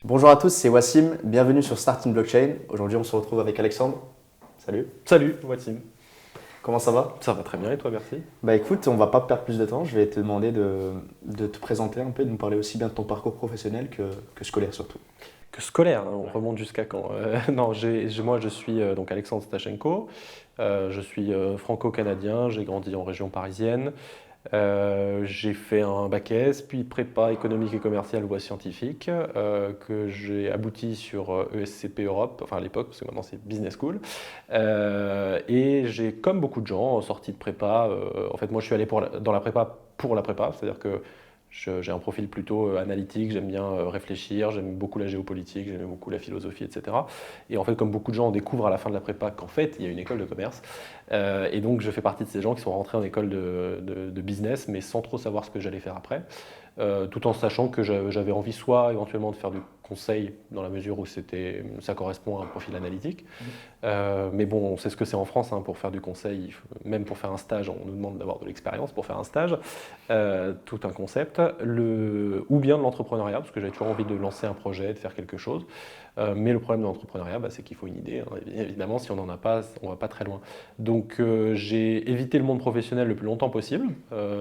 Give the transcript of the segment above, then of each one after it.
Bonjour à tous, c'est Wassim, bienvenue sur Starting Blockchain. Aujourd'hui, on se retrouve avec Alexandre. Salut, Salut, Watsim. comment ça va? Ça va très bien et toi, merci. Bah écoute, on va pas perdre plus de temps, je vais te demander de te présenter un peu, de nous parler aussi bien de ton parcours professionnel que scolaire surtout. Que scolaire, hein, on remonte jusqu'à quand? Non, moi je suis donc Alexandre Stachenko, je suis franco-canadien, j'ai grandi en région parisienne. J'ai fait un bac S, puis prépa économique et commerciale voie scientifique, que j'ai abouti sur ESCP Europe, enfin à l'époque, parce que maintenant c'est Business School. Et j'ai, comme beaucoup de gens, sorti de prépa, en fait moi je suis allé dans la prépa pour la prépa, c'est-à-dire que j'ai un profil plutôt analytique, j'aime bien réfléchir, j'aime beaucoup la géopolitique, j'aime beaucoup la philosophie, etc. Et en fait, comme beaucoup de gens, on découvre à la fin de la prépa qu'en fait, il y a une école de commerce. Et donc, je fais partie de ces gens qui sont rentrés en école de business, mais sans trop savoir ce que j'allais faire après. Tout en sachant que j'avais envie soit éventuellement de faire du conseil dans la mesure où ça correspond à un profil analytique. Mais bon, on sait ce que c'est en France, hein, pour faire du conseil, même pour faire un stage, on nous demande d'avoir de l'expérience pour faire un stage, tout un concept, ou bien de l'entrepreneuriat, parce que j'avais toujours envie de lancer un projet, de faire quelque chose. Mais le problème de l'entrepreneuriat, bah, c'est qu'il faut une idée, hein. Évidemment, si on n'en a pas, on ne va pas très loin. Donc j'ai évité le monde professionnel le plus longtemps possible.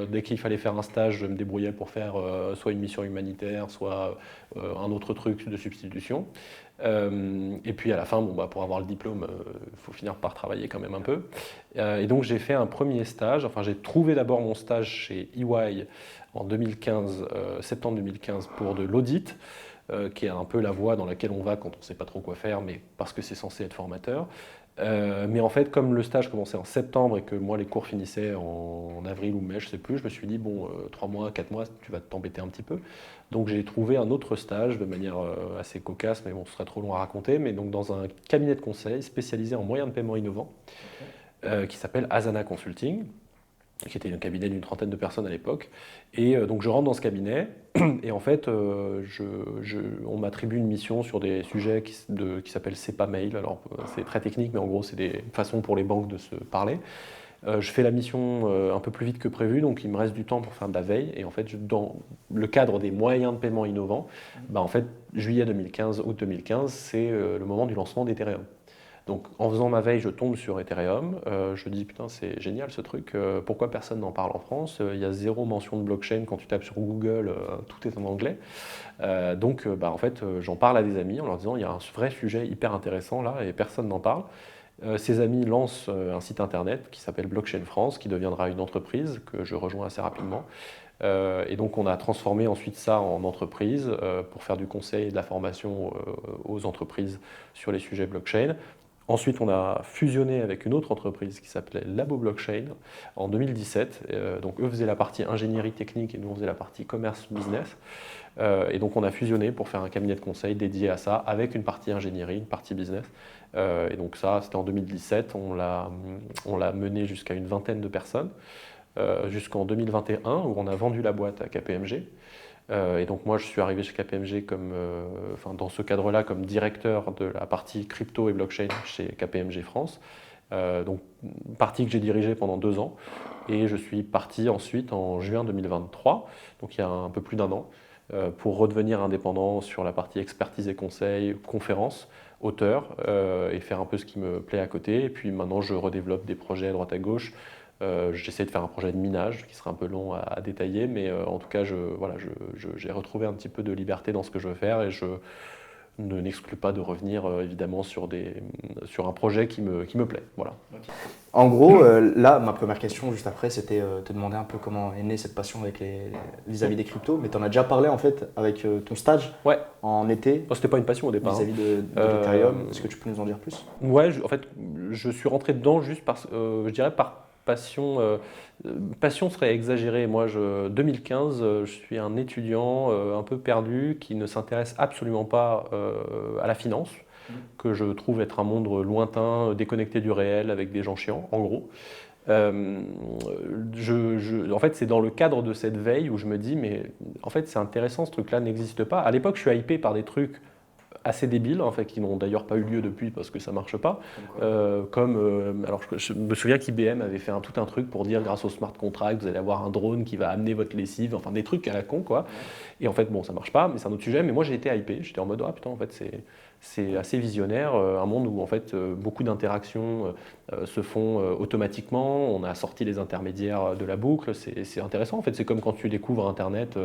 Dès qu'il fallait faire un stage, je me débrouillais pour faire soit une mission humanitaire, soit un autre truc de substitution. Et puis à la fin, bon, bah, pour avoir le diplôme, il faut finir par travailler quand même un peu. Et donc j'ai fait un premier stage, enfin j'ai trouvé d'abord mon stage chez EY en 2015, septembre 2015, pour de l'audit, qui est un peu la voie dans laquelle on va quand on ne sait pas trop quoi faire, mais parce que c'est censé être formateur. Mais en fait, comme le stage commençait en septembre et que moi les cours finissaient en avril ou mai, je sais plus, je me suis dit, bon, 3 mois, 4 mois, tu vas t'embêter un petit peu. Donc j'ai trouvé un autre stage de manière assez cocasse, mais bon, ce serait trop long à raconter, mais donc dans un cabinet de conseil spécialisé en moyens de paiement innovants, qui s'appelle Asana Consulting, qui était un cabinet d'une trentaine de personnes à l'époque. Et donc je rentre dans ce cabinet, et en fait, on m'attribue une mission sur des sujets qui s'appellent SEPA Mail. Alors c'est très technique, mais en gros, c'est des façons pour les banques de se parler. Je fais la mission un peu plus vite que prévu, donc il me reste du temps pour faire de la veille. Et en fait, dans le cadre des moyens de paiement innovants, bah, en fait, juillet 2015, août 2015, c'est le moment du lancement d'Ethereum. Donc en faisant ma veille, je tombe sur Ethereum, je dis putain c'est génial ce truc, pourquoi personne n'en parle en France? Il y a zéro mention de blockchain quand tu tapes sur Google, tout est en anglais. Donc bah, en fait j'en parle à des amis en leur disant il y a un vrai sujet hyper intéressant là et personne n'en parle. Ces amis lancent un site internet qui s'appelle Blockchain France, qui deviendra une entreprise que je rejoins assez rapidement. Et donc on a transformé ensuite ça en entreprise pour faire du conseil et de la formation aux entreprises sur les sujets blockchain. Ensuite, on a fusionné avec une autre entreprise qui s'appelait Labo Blockchain en 2017. Donc eux faisaient la partie ingénierie technique et nous on faisait la partie commerce business. Et donc on a fusionné pour faire un cabinet de conseil dédié à ça avec une partie ingénierie, une partie business. Et donc ça, c'était en 2017. On l'a mené jusqu'à une vingtaine de personnes jusqu'en 2021 où on a vendu la boîte à KPMG. Et donc moi je suis arrivé chez KPMG enfin, dans ce cadre-là comme directeur de la partie crypto et blockchain chez KPMG France. Donc partie que j'ai dirigée pendant 2 ans. Et je suis parti ensuite en juin 2023, donc il y a un peu plus d'un an, pour redevenir indépendant sur la partie expertise et conseil, conférences, auteur, et faire un peu ce qui me plaît à côté. Et puis maintenant je redéveloppe des projets à droite à gauche. J'essaie de faire un projet de minage qui sera un peu long à détailler, mais en tout cas, voilà, j'ai retrouvé un petit peu de liberté dans ce que je veux faire et je n'exclus pas de revenir évidemment sur un projet qui me plaît. Voilà. En gros, là, ma première question juste après, c'était te demander un peu comment est née cette passion vis-à-vis des cryptos, mais tu en as déjà parlé en fait avec ton stage Ouais, en été oh, c'était pas une passion au départ, hein. vis-à-vis de Euh, l'Ethereum. Est-ce que tu peux nous en dire plus? Ouais, en fait, je suis rentré dedans juste je dirais par passion. Passion serait exagéré. Moi, 2015, je suis un étudiant un peu perdu qui ne s'intéresse absolument pas à la finance, que je trouve être un monde lointain, déconnecté du réel, avec des gens chiants, en gros. Euh, en fait, c'est dans le cadre de cette veille où je me dis, mais en fait, c'est intéressant, ce truc-là n'existe pas. À l'époque, je suis hypé par des trucs assez débiles, en fait, qui n'ont d'ailleurs pas eu lieu depuis parce que ça ne marche pas. Alors je me souviens qu'IBM avait fait tout un truc pour dire grâce au smart contract, vous allez avoir un drone qui va amener votre lessive, enfin des trucs à la con, quoi. Et en fait, bon, ça ne marche pas, mais c'est un autre sujet. Mais moi, j'ai été hypé, j'étais en mode, ah putain, en fait, c'est assez visionnaire, un monde où en fait beaucoup d'interactions se font automatiquement, on a sorti les intermédiaires de la boucle, c'est intéressant. En fait, c'est comme quand tu découvres Internet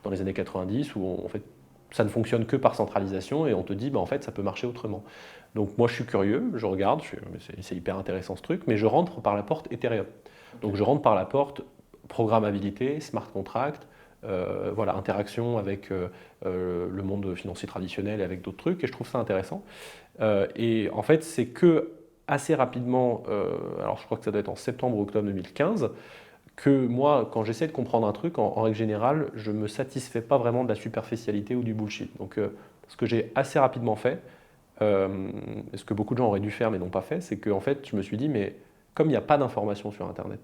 dans les années 90 où en fait ça ne fonctionne que par centralisation et on te dit en fait ça peut marcher autrement. Donc moi je suis curieux, je regarde, c'est hyper intéressant ce truc, mais je rentre par la porte Ethereum. Donc je rentre par la porte programmabilité, smart contract, voilà, interaction avec le monde financier traditionnel et avec d'autres trucs, et je trouve ça intéressant. Et en fait, c'est que assez rapidement, alors je crois que ça doit être en septembre ou octobre 2015, que moi, quand j'essaie de comprendre un truc, en règle générale, je ne me satisfais pas vraiment de la superficialité ou du bullshit. Donc, ce que j'ai assez rapidement fait, et ce que beaucoup de gens auraient dû faire mais n'ont pas fait, c'est qu'en fait, je me suis dit, mais comme il n'y a pas d'information sur Internet,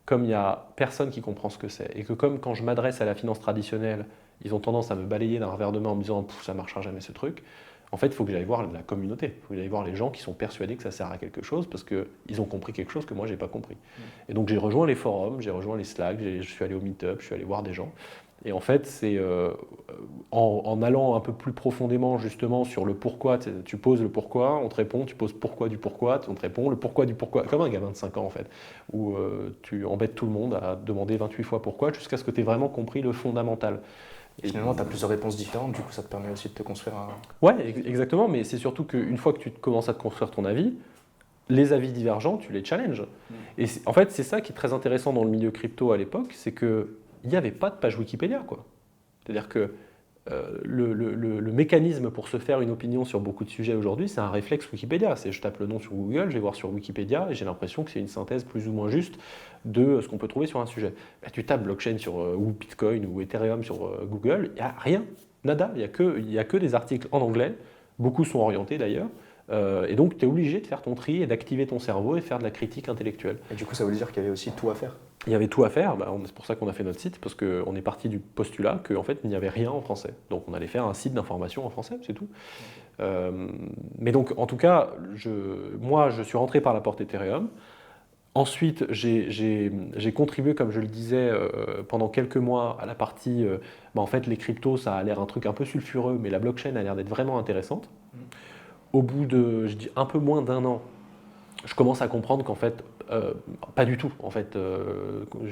comme il n'y a personne qui comprend ce que c'est, et que comme quand je m'adresse à la finance traditionnelle, ils ont tendance à me balayer d'un revers de main en me disant « ça ne marchera jamais ce truc », en fait, il faut que j'aille voir la communauté, il faut que j'aille voir les gens qui sont persuadés que ça sert à quelque chose parce qu'ils ont compris quelque chose que moi, je n'ai pas compris. Et donc, j'ai rejoint les forums, j'ai rejoint les Slack, je suis allé au Meetup, je suis allé voir des gens. Et en fait, c'est en allant un peu plus profondément justement sur le pourquoi, tu poses le pourquoi, on te répond, tu poses pourquoi du pourquoi, on te répond le pourquoi du pourquoi, comme un gamin de 5 ans en fait, où tu embêtes tout le monde à demander 28 fois pourquoi jusqu'à ce que tu aies vraiment compris le fondamental. Et finalement, tu as plusieurs réponses différentes, du coup ça te permet aussi de te construire un... Ouais, exactement, mais c'est surtout qu'une fois que tu commences à te construire ton avis, les avis divergents, tu les challenges. Et en fait, c'est ça qui est très intéressant dans le milieu crypto à l'époque, c'est qu'il n'y avait pas de page Wikipédia, quoi. C'est-à-dire que le mécanisme pour se faire une opinion sur beaucoup de sujets aujourd'hui, c'est un réflexe Wikipédia. C'est je tape le nom sur Google, je vais voir sur Wikipédia et j'ai l'impression que c'est une synthèse plus ou moins juste de ce qu'on peut trouver sur un sujet. Bah, tu tapes blockchain ou Bitcoin ou Ethereum sur Google, il n'y a rien, nada. Il n'y a que des articles en anglais, beaucoup sont orientés d'ailleurs. Et donc tu es obligé de faire ton tri et d'activer ton cerveau et faire de la critique intellectuelle. Et du coup, ça veut dire qu'il y avait aussi tout à faire. Il y avait tout à faire, c'est pour ça qu'on a fait notre site, parce qu'on est parti du postulat qu'en fait il n'y avait rien en français. Donc on allait faire un site d'information en français, c'est tout. Mais donc en tout cas, moi je suis rentré par la porte Ethereum. Ensuite, j'ai contribué, comme je le disais, pendant quelques mois à la partie, en fait les cryptos ça a l'air un truc un peu sulfureux, mais la blockchain a l'air d'être vraiment intéressante. Au bout de, je dis, un peu moins d'un an, je commence à comprendre qu'en fait, pas du tout. En fait,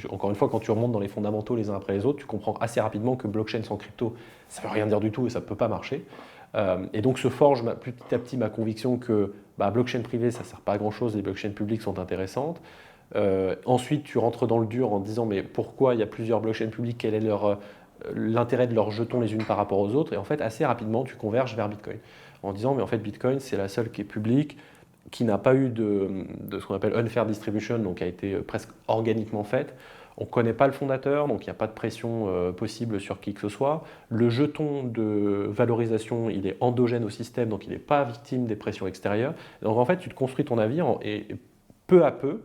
encore une fois, quand tu remontes dans les fondamentaux les uns après les autres, tu comprends assez rapidement que blockchain sans crypto, ça ne veut rien dire du tout et ça ne peut pas marcher. Et donc se forge petit à petit ma conviction que blockchain privé, ça ne sert pas à grand-chose, les blockchains publiques sont intéressantes. Ensuite, tu rentres dans le dur en te disant mais pourquoi il y a plusieurs blockchains publiques, quel est l'intérêt de leurs jetons les unes par rapport aux autres? Et en fait, assez rapidement, tu converges vers Bitcoin. En disant mais en fait Bitcoin c'est la seule qui est publique, qui n'a pas eu de ce qu'on appelle unfair distribution, donc qui a été presque organiquement faite. On ne connaît pas le fondateur, donc il n'y a pas de pression possible sur qui que ce soit. Le jeton de valorisation, il est endogène au système, donc il n'est pas victime des pressions extérieures. Donc en fait, tu te construis ton avis et peu à peu,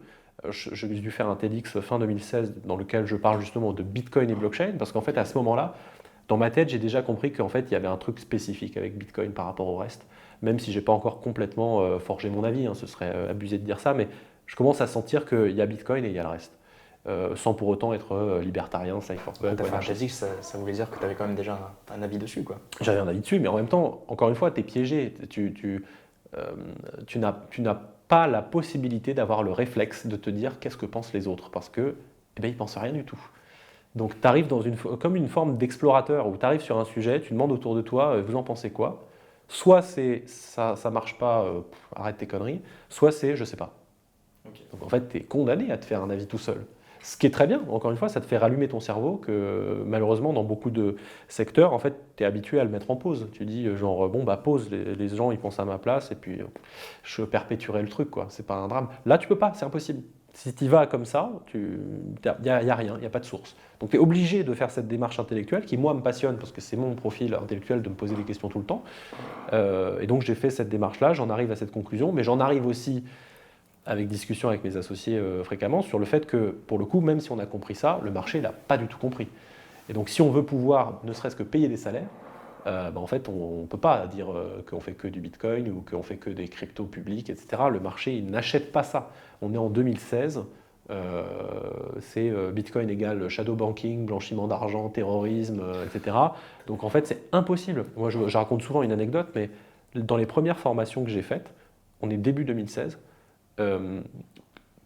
j'ai dû faire un TEDx fin 2016 dans lequel je parle justement de Bitcoin et blockchain, parce qu'en fait à ce moment-là, dans ma tête, j'ai déjà compris qu'en fait, il y avait un truc spécifique avec Bitcoin par rapport au reste, même si je n'ai pas encore complètement forgé mon avis, ce serait abusé de dire ça, mais je commence à sentir qu'il y a Bitcoin et il y a le reste, sans pour autant être libertarien, safe for Quand tu as fait un TEDx, ça voulait dire que tu avais quand même déjà un avis dessus, quoi. J'avais un avis dessus, mais en même temps, encore une fois, tu es piégé, tu n'as pas la possibilité d'avoir le réflexe de te dire qu'est-ce que pensent les autres, parce qu'ils ne pensent rien du tout. Donc tu arrives comme une forme d'explorateur où tu arrives sur un sujet, tu demandes autour de toi, vous en pensez quoi? Soit c'est ça marche pas, arrête tes conneries, soit c'est je sais pas. Okay. Donc en fait tu es condamné à te faire un avis tout seul. Ce qui est très bien, encore une fois, ça te fait rallumer ton cerveau que malheureusement dans beaucoup de secteurs, en fait, tu es habitué à le mettre en pause. Tu dis genre pause, les gens ils pensent à ma place et puis je perpétuerai le truc, quoi. C'est pas un drame. Là tu peux pas, c'est impossible. Si tu y vas comme ça, il n'y a rien, il n'y a pas de source. Donc tu es obligé de faire cette démarche intellectuelle qui, moi, me passionne parce que c'est mon profil intellectuel de me poser des questions tout le temps. Et donc j'ai fait cette démarche-là, j'en arrive à cette conclusion, mais j'en arrive aussi avec discussion avec mes associés fréquemment sur le fait que, pour le coup, même si on a compris ça, le marché ne l'a pas du tout compris. Et donc si on veut pouvoir, ne serait-ce que payer des salaires, en fait, on ne peut pas dire qu'on fait que du Bitcoin ou qu'on fait que des cryptos publics, etc. Le marché, il n'achète pas ça. On est en 2016, c'est Bitcoin égale shadow banking, blanchiment d'argent, terrorisme, etc. Donc en fait, c'est impossible. Moi, je raconte souvent une anecdote, mais dans les premières formations que j'ai faites, on est début 2016,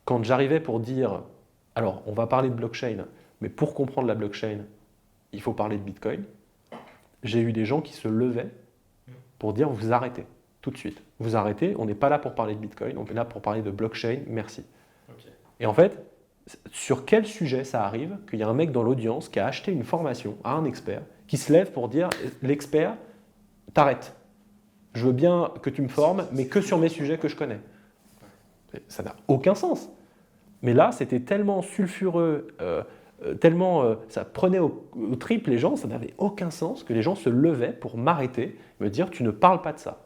quand j'arrivais pour dire, alors on va parler de blockchain, mais pour comprendre la blockchain, il faut parler de Bitcoin, j'ai eu des gens qui se levaient pour dire vous arrêtez, tout de suite. Vous arrêtez, on n'est pas là pour parler de Bitcoin, on est là pour parler de blockchain, merci. Okay. Et en fait, sur quel sujet ça arrive qu'il y a un mec dans l'audience qui a acheté une formation à un expert, qui se lève pour dire l'expert, t'arrêtes. Je veux bien que tu me formes, mais que sur mes sujets que je connais. Ça n'a aucun sens. Mais là, c'était tellement sulfureux, ça prenait au trip les gens, ça n'avait aucun sens que les gens se levaient pour m'arrêter, me dire tu ne parles pas de ça.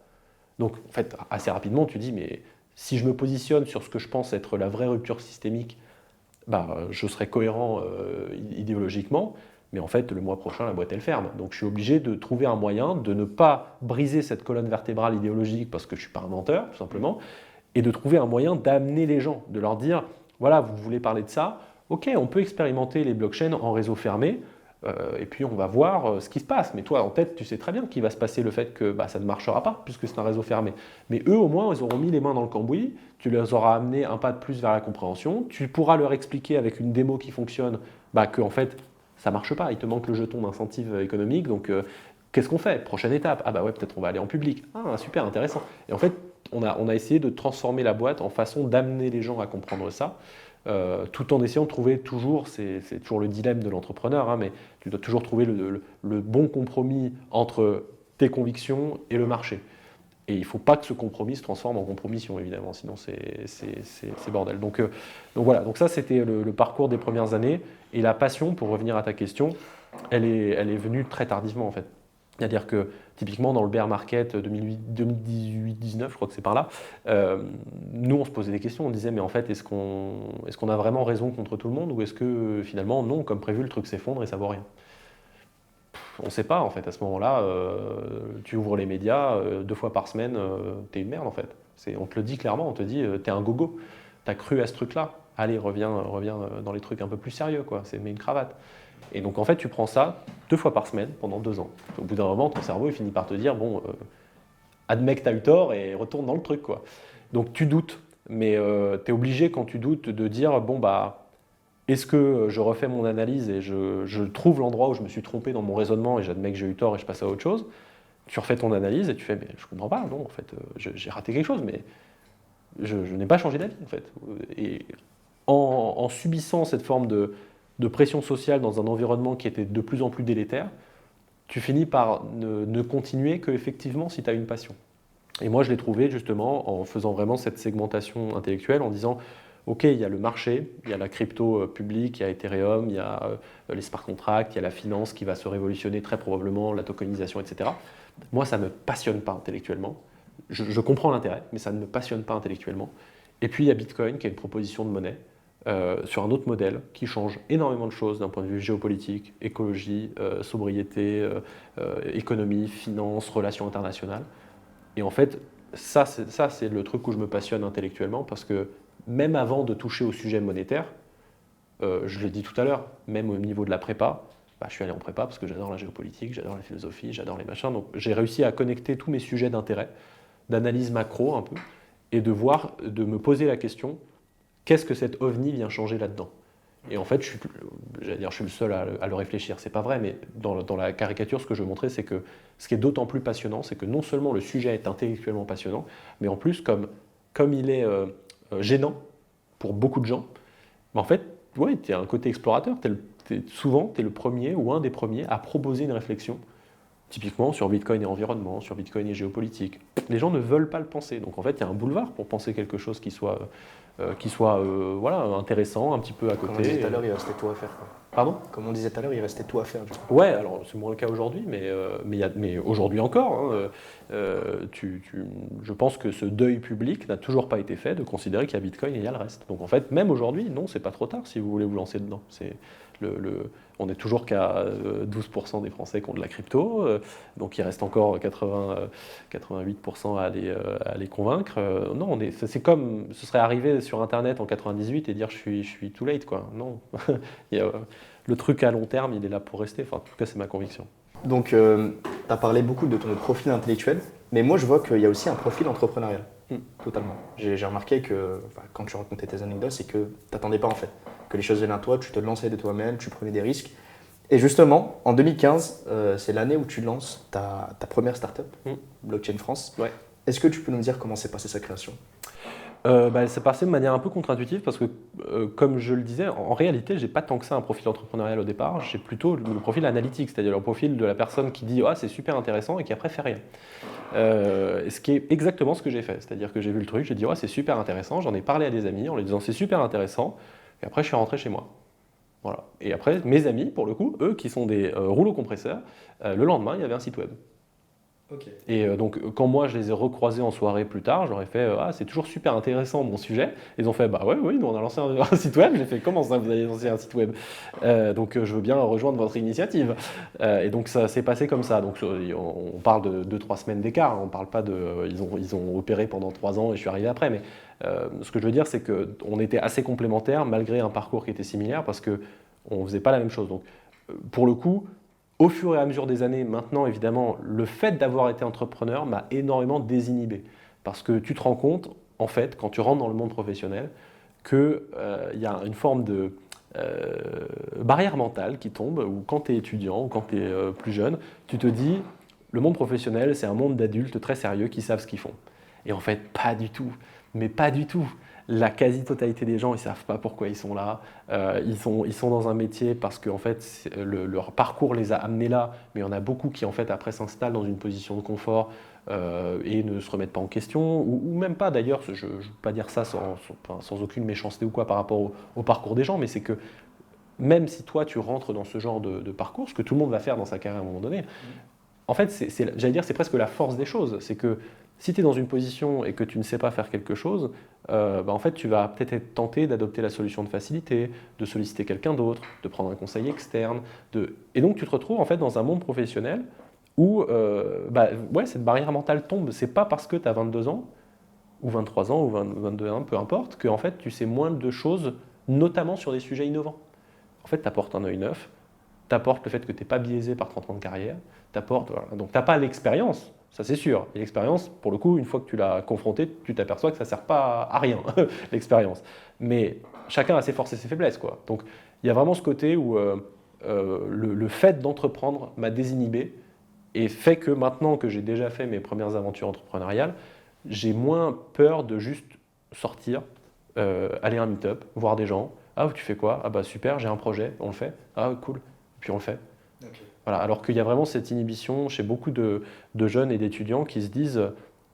Donc en fait, assez rapidement, tu dis mais si je me positionne sur ce que je pense être la vraie rupture systémique, je serai cohérent idéologiquement, mais en fait le mois prochain la boîte elle ferme. Donc je suis obligé de trouver un moyen de ne pas briser cette colonne vertébrale idéologique parce que je ne suis pas un menteur tout simplement, et de trouver un moyen d'amener les gens, de leur dire voilà, vous voulez parler de ça, ok, on peut expérimenter les blockchains en réseau fermé, et puis on va voir ce qui se passe. Mais toi, en tête, tu sais très bien qu'il va se passer le fait que ça ne marchera pas, puisque c'est un réseau fermé. Mais eux, au moins, ils auront mis les mains dans le cambouis, tu les auras amené un pas de plus vers la compréhension, tu pourras leur expliquer avec une démo qui fonctionne que en fait, ça ne marche pas, il te manque le jeton d'incentive économique, donc qu'est-ce qu'on fait? Prochaine étape, peut-être on va aller en public. Ah, super, intéressant. Et en fait, on a essayé de transformer la boîte en façon d'amener les gens à comprendre ça, tout en essayant de trouver toujours, c'est toujours le dilemme de l'entrepreneur, mais tu dois toujours trouver le bon compromis entre tes convictions et le marché. Et il ne faut pas que ce compromis se transforme en compromission, évidemment, sinon c'est bordel. Donc voilà, donc ça c'était le parcours des premières années. Et la passion, pour revenir à ta question, elle est venue très tardivement en fait. C'est-à-dire que typiquement dans le bear market 2018-19, je crois que c'est par là, nous on se posait des questions, on disait mais en fait est-ce qu'on a vraiment raison contre tout le monde ou est-ce que finalement non, comme prévu le truc s'effondre et ça vaut rien? On ne sait pas en fait à ce moment-là, tu ouvres les médias 2 fois par semaine, t'es une merde en fait. On te le dit clairement, on te dit t'es un gogo, t'as cru à ce truc-là, allez reviens dans les trucs un peu plus sérieux quoi, mets une cravate. Et donc en fait, tu prends ça 2 fois par semaine pendant 2 ans. Au bout d'un moment, ton cerveau il finit par te dire bon, admets que tu as eu tort et retourne dans le truc quoi. Donc tu doutes, mais tu es obligé quand tu doutes de dire bon est-ce que je refais mon analyse et je trouve l'endroit où je me suis trompé dans mon raisonnement et j'admets que j'ai eu tort et je passe à autre chose. Tu refais ton analyse et tu fais mais je comprends pas, non en fait j'ai raté quelque chose, mais je n'ai pas changé d'avis en fait. Et en subissant cette forme de pression sociale dans un environnement qui était de plus en plus délétère, tu finis par ne continuer qu'effectivement si tu as une passion. Et moi, je l'ai trouvé justement en faisant vraiment cette segmentation intellectuelle, en disant ok, il y a le marché, il y a la crypto publique, il y a Ethereum, il y a les smart contracts, il y a la finance qui va se révolutionner très probablement, la tokenisation, etc. Moi, ça ne me passionne pas intellectuellement. Je comprends l'intérêt, mais ça ne me passionne pas intellectuellement. Et puis, il y a Bitcoin qui est une proposition de monnaie. Sur un autre modèle qui change énormément de choses d'un point de vue géopolitique, écologie, sobriété, économie, finance, relations internationales. Et en fait, ça c'est le truc où je me passionne intellectuellement parce que même avant de toucher au sujet monétaire, je l'ai dit tout à l'heure, même au niveau de la prépa, je suis allé en prépa parce que j'adore la géopolitique, j'adore la philosophie, j'adore les machins. Donc j'ai réussi à connecter tous mes sujets d'intérêt, d'analyse macro un peu, et de me poser la question qu'est-ce que cet ovni vient changer là-dedans? Et en fait, je suis le seul à le réfléchir. C'est pas vrai, mais dans la caricature, ce que je veux montrer, c'est que ce qui est d'autant plus passionnant, c'est que non seulement le sujet est intellectuellement passionnant, mais en plus, comme il est gênant pour beaucoup de gens, en fait, ouais, tu as un côté explorateur. Souvent, tu es le premier ou un des premiers à proposer une réflexion, typiquement sur Bitcoin et environnement, sur Bitcoin et géopolitique. Les gens ne veulent pas le penser. Donc en fait, il y a un boulevard pour penser quelque chose qui soit intéressant, un petit peu à côté. Comme on disait tout à l'heure, il restait tout à faire. Quoi. Pardon ? Comme on disait tout à l'heure, il restait tout à faire. Du coup. Ouais, alors c'est moins le cas aujourd'hui, mais aujourd'hui encore, je pense que ce deuil public n'a toujours pas été fait de considérer qu'il y a Bitcoin et il y a le reste. Donc en fait, même aujourd'hui, non, c'est pas trop tard si vous voulez vous lancer dedans. On n'est toujours qu'à 12% des Français qui ont de la crypto, donc il reste encore 88% à les convaincre. Non, c'est comme ce serait arrivé sur Internet en 98 et dire je suis too late, quoi. Non, le truc à long terme, il est là pour rester. Enfin, en tout cas, c'est ma conviction. Donc, tu as parlé beaucoup de ton profil intellectuel, mais moi je vois qu'il y a aussi un profil entrepreneurial. Totalement. J'ai remarqué que quand tu racontais tes anecdotes, c'est que tu n'attendais pas en fait que les choses viennent à toi, tu te lançais de toi-même, tu prenais des risques. Et justement, en 2015, c'est l'année où tu lances ta première startup, Blockchain France. Ouais. Est-ce que tu peux nous dire comment s'est passée sa création ? C'est passé de manière un peu contre-intuitive parce que, comme je le disais, en réalité, j'ai pas tant que ça un profil entrepreneurial au départ. J'ai plutôt le profil analytique, c'est-à-dire le profil de la personne qui dit « Ah, c'est super intéressant » et qui après fait rien. Ce qui est exactement ce que j'ai fait. C'est-à-dire que j'ai vu le truc, j'ai dit « Ah, c'est super intéressant », j'en ai parlé à des amis en leur disant « C'est super intéressant » et après je suis rentré chez moi. Voilà. Et après, mes amis, pour le coup, eux qui sont des rouleaux compresseurs, le lendemain, il y avait un site web. Okay. Et donc, quand moi je les ai recroisés en soirée plus tard, je leur ai fait Ah, c'est toujours super intéressant mon sujet. Ils ont fait Bah ouais, oui, nous on a lancé un site web. J'ai fait Comment ça, vous allez lancer un site web donc, je veux bien rejoindre votre initiative. Et donc, ça s'est passé comme ça. Donc, on parle de 2-3 semaines d'écart. On parle pas de. Ils ont opéré pendant 3 ans et je suis arrivé après. Mais ce que je veux dire, c'est qu'on était assez complémentaires malgré un parcours qui était similaire parce qu'on ne faisait pas la même chose. Donc, pour le coup, au fur et à mesure des années, maintenant évidemment, le fait d'avoir été entrepreneur m'a énormément désinhibé. Parce que tu te rends compte, en fait, quand tu rentres dans le monde professionnel, qu'il y a une forme de barrière mentale qui tombe, où quand tu es étudiant ou quand tu es plus jeune, tu te dis, le monde professionnel, c'est un monde d'adultes très sérieux qui savent ce qu'ils font. Et en fait, pas du tout. Mais pas du tout. La quasi-totalité des gens, ils ne savent pas pourquoi ils sont là. Ils sont dans un métier parce que en fait, leur parcours les a amenés là, mais il y en a beaucoup qui en fait, après s'installent dans une position de confort et ne se remettent pas en question, ou même pas d'ailleurs, je ne veux pas dire ça sans aucune méchanceté ou quoi par rapport au parcours des gens, mais c'est que même si toi tu rentres dans ce genre de parcours, ce que tout le monde va faire dans sa carrière à un moment donné, en fait, j'allais dire, c'est presque la force des choses. C'est que si tu es dans une position et que tu ne sais pas faire quelque chose, en fait, tu vas peut-être être tenté d'adopter la solution de facilité, de solliciter quelqu'un d'autre, de prendre un conseil externe. Et donc, tu te retrouves en fait dans un monde professionnel où cette barrière mentale tombe. C'est pas parce que tu as 22 ans, ou 23 ans, ou 22 ans, peu importe, que en fait, tu sais moins de choses, notamment sur des sujets innovants. En fait, tu apportes un œil neuf, tu apportes le fait que tu n'es pas biaisé par 30 ans de carrière, voilà. Donc tu n'as pas l'expérience, ça c'est sûr. Et l'expérience, pour le coup, une fois que tu l'as confrontée, tu t'aperçois que ça ne sert pas à rien, l'expérience. Mais chacun a ses forces et ses faiblesses, quoi. Donc il y a vraiment ce côté où le fait d'entreprendre m'a désinhibé et fait que maintenant que j'ai déjà fait mes premières aventures entrepreneuriales, j'ai moins peur de juste sortir, aller à un meet-up, voir des gens. Ah, tu fais quoi? Ah bah super, j'ai un projet, on le fait. Ah cool, puis on le fait. Okay. Voilà, alors qu'il y a vraiment cette inhibition chez beaucoup de jeunes et d'étudiants qui se disent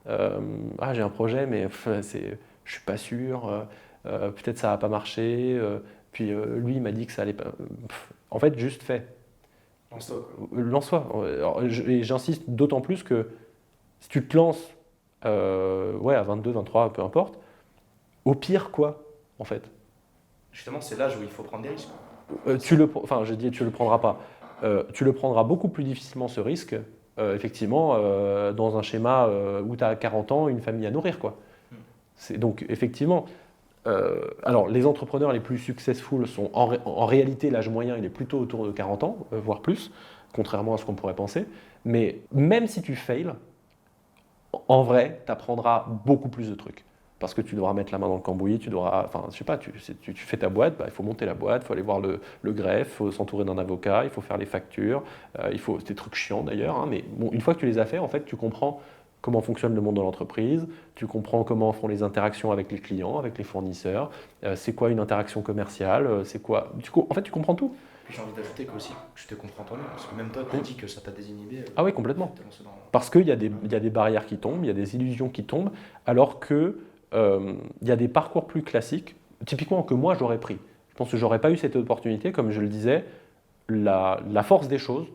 Ah, j'ai un projet, mais je suis pas sûr, peut-être ça va pas marcher, puis lui il m'a dit que ça allait pas. En fait, juste fais. Lance-toi. Et j'insiste d'autant plus que si tu te lances à 22, 23, peu importe, au pire quoi, en fait? Justement, c'est l'âge où il faut prendre des risques. Tu le prendras pas. Tu le prendras beaucoup plus difficilement ce risque, effectivement, dans un schéma où tu as 40 ans, une famille à nourrir, quoi. Donc, effectivement, alors les entrepreneurs les plus successful sont en réalité, l'âge moyen, il est plutôt autour de 40 ans, voire plus, contrairement à ce qu'on pourrait penser. Mais même si tu fails, en vrai, tu apprendras beaucoup plus de trucs. Parce que tu devras mettre la main dans le cambouis, tu fais ta boîte, il faut monter la boîte, il faut aller voir le greffe, il faut s'entourer d'un avocat, il faut faire les factures, c'est des trucs chiants d'ailleurs, hein, mais bon, une fois que tu les as fait, en fait, tu comprends comment fonctionne le monde de l'entreprise, tu comprends comment font les interactions avec les clients, avec les fournisseurs, c'est quoi une interaction commerciale, c'est quoi... En fait, tu comprends tout. Puis j'ai envie d'ajouter que aussi, tu te comprends toi-même, parce que même toi, tu as dit que ça t'a désinhibé. Ah oui, complètement. Parce qu'il y a des barrières qui tombent, il y a des illusions qui tombent, alors que il y a des parcours plus classiques, typiquement que moi j'aurais pris. Je pense que j'aurais pas eu cette opportunité, comme je le disais, la force des choses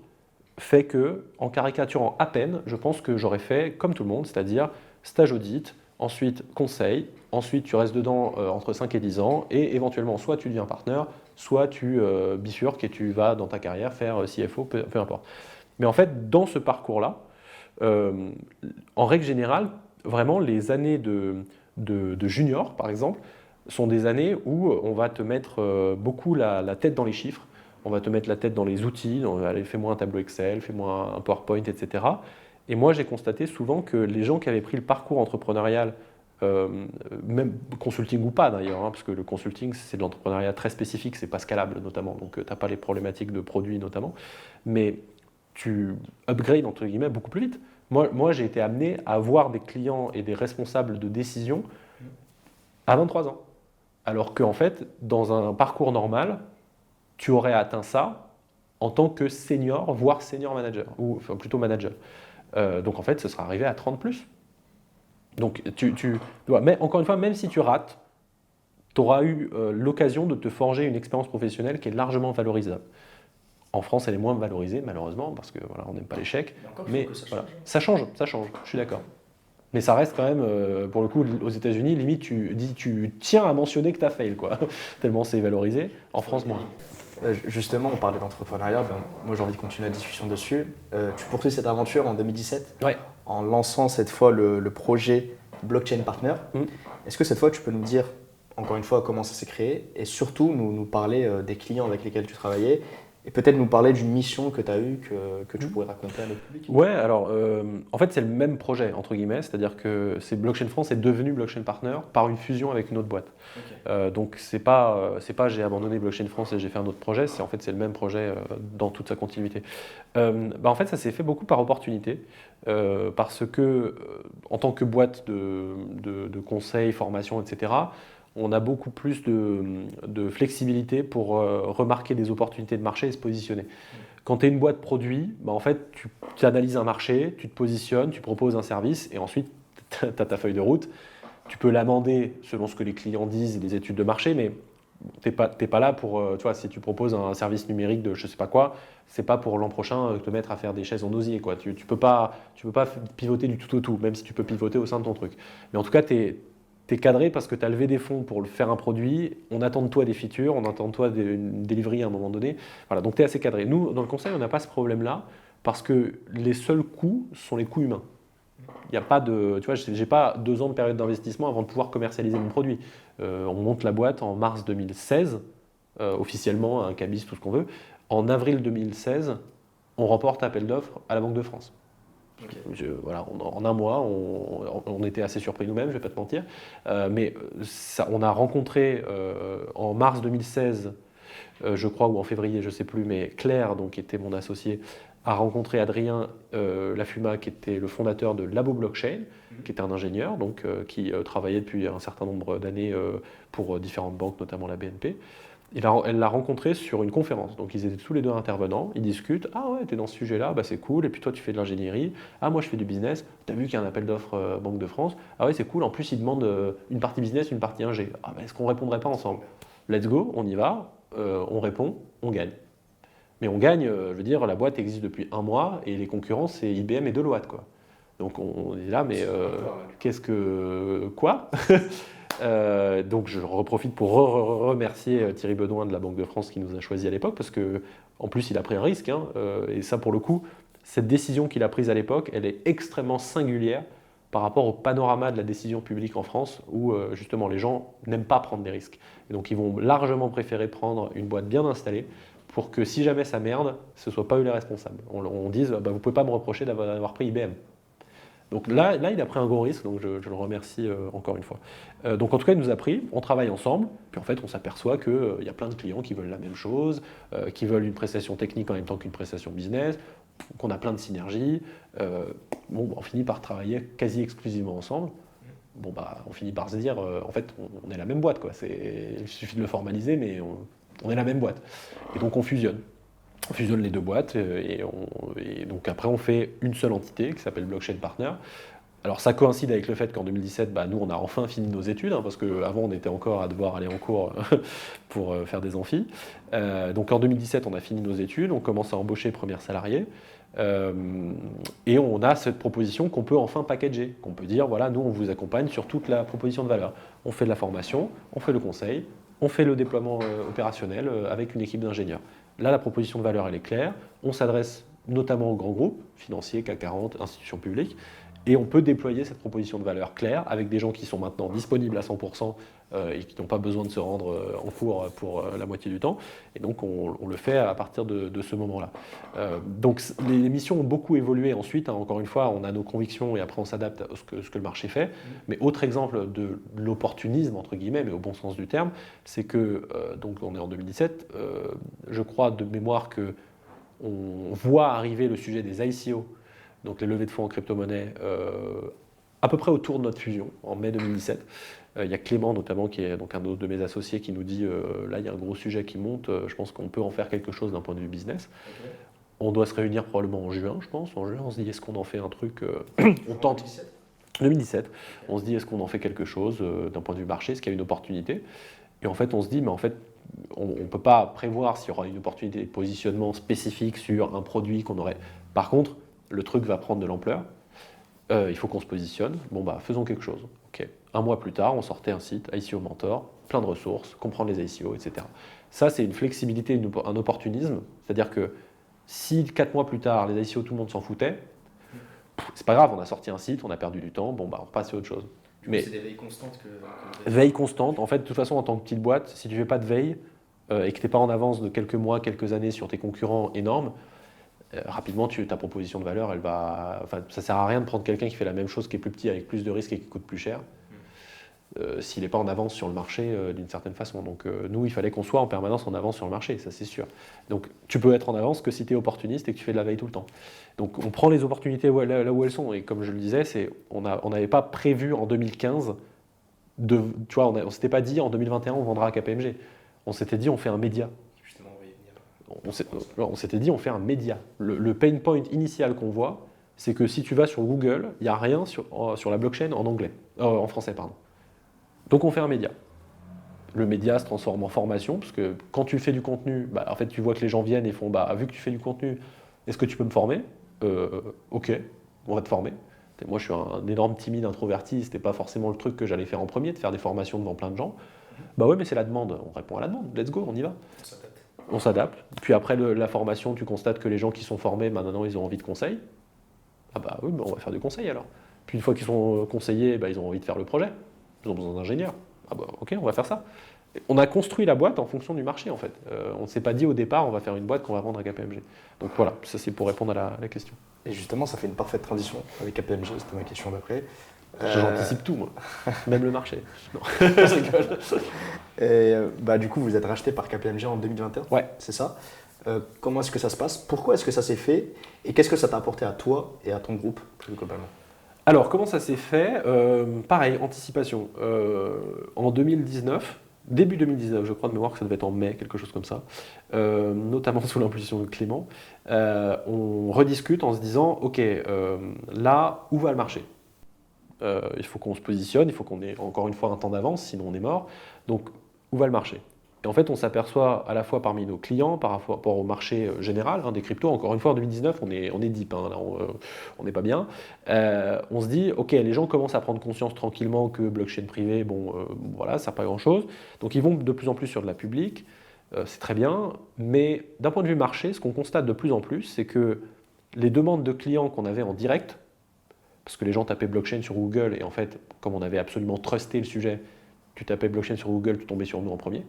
fait que, en caricaturant à peine, je pense que j'aurais fait comme tout le monde, c'est-à-dire stage audit, ensuite conseil, ensuite tu restes dedans entre 5 et 10 ans, et éventuellement soit tu deviens partenaire, soit tu bifurques et tu vas dans ta carrière faire CFO, peu importe. Mais en fait, dans ce parcours-là, en règle générale, vraiment les années de junior, par exemple, sont des années où on va te mettre beaucoup la tête dans les chiffres, on va te mettre la tête dans les outils, allez, fais-moi un tableau Excel, fais-moi un PowerPoint, etc. Et moi, j'ai constaté souvent que les gens qui avaient pris le parcours entrepreneurial, même consulting ou pas d'ailleurs, parce que le consulting, c'est de l'entrepreneuriat très spécifique, c'est pas scalable notamment, donc tu n'as pas les problématiques de produits notamment, mais tu upgrades entre guillemets beaucoup plus vite. Moi, j'ai été amené à avoir des clients et des responsables de décision à 23 ans. Alors qu'en fait, dans un parcours normal, tu aurais atteint ça en tant que senior, voire senior manager, ou enfin, plutôt manager. Donc en fait, ce sera arrivé à 30 plus. Donc tu dois, mais encore une fois, même si tu rates, tu auras eu l'occasion de te forger une expérience professionnelle qui est largement valorisable. En France, elle est moins valorisée, malheureusement, parce que voilà, on n'aime pas l'échec. Mais voilà, ça change, je suis d'accord. Mais ça reste quand même, pour le coup, aux États-Unis, limite, tu tiens à mentionner que tu as fail, quoi. Tellement c'est valorisé. En France, moins. Justement, on parlait d'entrepreneuriat, moi j'ai envie de continuer la discussion dessus. Tu poursuis cette aventure en 2017 en lançant cette fois le projet Blockchain Partner. Est-ce que cette fois tu peux nous dire, encore une fois, comment ça s'est créé et surtout nous parler des clients avec lesquels tu travaillais et peut-être nous parler d'une mission que tu as eue que tu pourrais raconter à notre public? Ouais, alors en fait c'est le même projet, entre guillemets, c'est-à-dire que Blockchain France est devenu Blockchain Partner par une fusion avec une autre boîte. Donc c'est pas j'ai abandonné Blockchain France et j'ai fait un autre projet, c'est le même projet dans toute sa continuité. En fait ça s'est fait beaucoup par opportunité, parce que en tant que boîte de conseil, formation, etc., on a beaucoup plus de flexibilité pour remarquer des opportunités de marché et se positionner. Quand tu es une boîte produit, en fait, tu analyses un marché, tu te positionnes, tu proposes un service et ensuite tu as ta feuille de route. Tu peux l'amender selon ce que les clients disent et les études de marché, mais tu n'es pas là pour, tu vois, si tu proposes un service numérique de je ne sais pas quoi, c'est pas pour l'an prochain te mettre à faire des chaises en osier, quoi. Tu peux pas pivoter du tout au tout, même si tu peux pivoter au sein de ton truc. Mais en tout cas, tu es cadré parce que tu as levé des fonds pour faire un produit, on attend de toi des features, on attend de toi une delivery à un moment donné. Voilà, donc tu es assez cadré. Nous, dans le conseil, on n'a pas ce problème-là parce que les seuls coûts sont les coûts humains. Il n'y a pas de, tu vois, j'ai pas 2 ans de période d'investissement avant de pouvoir commercialiser mon produit. On monte la boîte en mars 2016, officiellement, un cabis, tout ce qu'on veut. En avril 2016, on remporte appel d'offres à la Banque de France. Voilà, en un mois, on était assez surpris nous-mêmes, je ne vais pas te mentir. Mais on a rencontré en mars 2016, je crois, ou en février, je ne sais plus, mais Claire, donc, qui était mon associé, a rencontré Adrien Lafuma, qui était le fondateur de Labo Blockchain, qui était un ingénieur, donc, qui travaillait depuis un certain nombre d'années pour différentes banques, notamment la BNP. Elle l'a rencontré sur une conférence, donc ils étaient tous les deux intervenants, ils discutent, ah ouais, t'es dans ce sujet-là, bah c'est cool, et puis toi tu fais de l'ingénierie, ah moi je fais du business, t'as vu qu'il y a un appel d'offres Banque de France, ah ouais c'est cool, en plus ils demandent une partie business, une partie ingé, ah bah est-ce qu'on répondrait pas ensemble? Let's go, on y va, on répond, on gagne. Mais on gagne, je veux dire, la boîte existe depuis 1 mois, et les concurrents c'est IBM et Deloitte, quoi. Donc on est là, mais quoi? Donc je reprofite pour remercier Thierry Bedouin de la Banque de France qui nous a choisis à l'époque parce qu'en plus il a pris un risque, et ça pour le coup, cette décision qu'il a prise à l'époque, elle est extrêmement singulière par rapport au panorama de la décision publique en France où justement les gens n'aiment pas prendre des risques. Et donc ils vont largement préférer prendre une boîte bien installée pour que si jamais ça merde, ce ne soit pas eux les responsables. On dise, vous ne pouvez pas me reprocher d'avoir pris IBM. Donc là, il a pris un gros risque, donc je le remercie encore une fois. Donc en tout cas, il nous a pris, on travaille ensemble, puis en fait, on s'aperçoit qu'il y a plein de clients qui veulent la même chose, qui veulent une prestation technique en même temps qu'une prestation business, qu'on a plein de synergies. On finit par travailler quasi exclusivement ensemble. On finit par se dire, en fait, on est la même boîte, quoi. Il suffit de le formaliser, mais on est la même boîte. Et donc on fusionne. On fusionne les 2 boîtes et donc après on fait une seule entité qui s'appelle Blockchain Partner. Alors ça coïncide avec le fait qu'en 2017, nous on a enfin fini nos études, parce qu'avant on était encore à devoir aller en cours pour faire des amphis. Donc en 2017 on a fini nos études, on commence à embaucher premiers salariés et on a cette proposition qu'on peut enfin packager, qu'on peut dire voilà, nous on vous accompagne sur toute la proposition de valeur. On fait de la formation, on fait le conseil, on fait le déploiement opérationnel avec une équipe d'ingénieurs. Là, la proposition de valeur, elle est claire. On s'adresse notamment aux grands groupes, financiers, CAC 40, institutions publiques, et on peut déployer cette proposition de valeur claire avec des gens qui sont maintenant disponibles à 100% et qui n'ont pas besoin de se rendre en cours pour la moitié du temps. Et donc, on le fait à partir de ce moment-là. Donc, les missions ont beaucoup évolué ensuite. Hein. Encore une fois, on a nos convictions et après, on s'adapte à ce que le marché fait. Mais autre exemple de l'opportunisme, entre guillemets, mais au bon sens du terme, c'est que, donc on est en 2017, je crois de mémoire qu'on voit arriver le sujet des ICO, donc les levées de fonds en crypto-monnaie, à peu près autour de notre fusion, en mai 2017. Il y a Clément notamment, qui est donc un autre de mes associés, qui nous dit là, il y a un gros sujet qui monte, je pense qu'on peut en faire quelque chose d'un point de vue business. Okay. On doit se réunir probablement en juin, je pense. En juin, on se dit, est-ce qu'on en fait un truc on tente. 2017. On se dit, est-ce qu'on en fait quelque chose d'un point de vue marché, est-ce qu'il y a une opportunité? Et en fait, on se dit, mais en fait, on ne peut pas prévoir s'il y aura une opportunité de positionnement spécifique sur un produit qu'on aurait. Par contre, le truc va prendre de l'ampleur, il faut qu'on se positionne, bon bah faisons quelque chose. Okay. Un mois plus tard, on sortait un site, ICO Mentor, plein de ressources, comprendre les ICO, etc. Ça, c'est une flexibilité, un opportunisme, c'est-à-dire que si 4 mois plus tard, les ICO, tout le monde s'en foutait, c'est pas grave, on a sorti un site, on a perdu du temps, bon bah on passe à autre chose. Mais c'est des veilles constantes que... Veille constante, en fait, de toute façon, en tant que petite boîte, si tu ne fais pas de veille et que tu n'es pas en avance de quelques mois, quelques années sur tes concurrents énormes, rapidement, ta proposition de valeur, elle va. Enfin, ça ne sert à rien de prendre quelqu'un qui fait la même chose, qui est plus petit, avec plus de risques et qui coûte plus cher, s'il n'est pas en avance sur le marché d'une certaine façon. Donc, nous, il fallait qu'on soit en permanence en avance sur le marché, ça c'est sûr. Donc, tu peux être en avance que si tu es opportuniste et que tu fais de la veille tout le temps. Donc, on prend les opportunités là où elles sont. Et comme je le disais, on n'avait pas prévu en 2015 tu vois, on ne s'était pas dit en 2021 on vendra à KPMG. On s'était dit on fait un média. On s'était dit on fait un média. Le pain point initial qu'on voit, c'est que si tu vas sur Google, il n'y a rien sur la blockchain en français. Pardon. Donc on fait un média. Le média se transforme en formation, parce que quand tu fais du contenu, bah, en fait tu vois que les gens viennent et font vu que tu fais du contenu, est-ce que tu peux me former? Ok, on va te former. Moi, je suis un énorme timide introverti, c'était pas forcément le truc que j'allais faire en premier, de faire des formations devant plein de gens. Bah ouais, mais c'est la demande, on répond à la demande, let's go, on y va. On s'adapte. Puis après la formation, tu constates que les gens qui sont formés, maintenant ils ont envie de conseils. Ah bah oui, on va faire du conseil alors. Puis une fois qu'ils sont conseillés, ils ont envie de faire le projet. Ils ont besoin d'ingénieurs. Ah bah ok, on va faire ça. On a construit la boîte en fonction du marché en fait. On ne s'est pas dit au départ, on va faire une boîte qu'on va vendre à KPMG. Donc voilà, ça c'est pour répondre à la question. Et justement, ça fait une parfaite transition avec KPMG, c'était ma question d'après. J'anticipe tout, moi. Même le marché. Non, je rigole. Et du coup, vous êtes racheté par KPMG en 2021. Ouais. C'est ça. Comment est-ce que ça se passe? Pourquoi est-ce que ça s'est fait? Et qu'est-ce que ça t'a apporté à toi et à ton groupe plus globalement? Alors, comment ça s'est fait? Pareil, anticipation. En 2019, début 2019, je crois de mémoire que ça devait être en mai, quelque chose comme ça, notamment sous l'impulsion de Clément, on rediscute en se disant, ok, là, où va le marché? Il faut qu'on se positionne, il faut qu'on ait encore une fois un temps d'avance, sinon on est mort. Donc, où va le marché? Et en fait, on s'aperçoit à la fois parmi nos clients, par rapport au marché général des cryptos, encore une fois en 2019, on est deep, là, on n'est pas bien. On se dit, ok, les gens commencent à prendre conscience tranquillement que blockchain privé, voilà, ça sert pas à grand-chose. Donc, ils vont de plus en plus sur de la publique, c'est très bien. Mais d'un point de vue marché, ce qu'on constate de plus en plus, c'est que les demandes de clients qu'on avait en direct, parce que les gens tapaient blockchain sur Google et en fait, comme on avait absolument trusté le sujet, tu tapais blockchain sur Google, tu tombais sur nous en premier.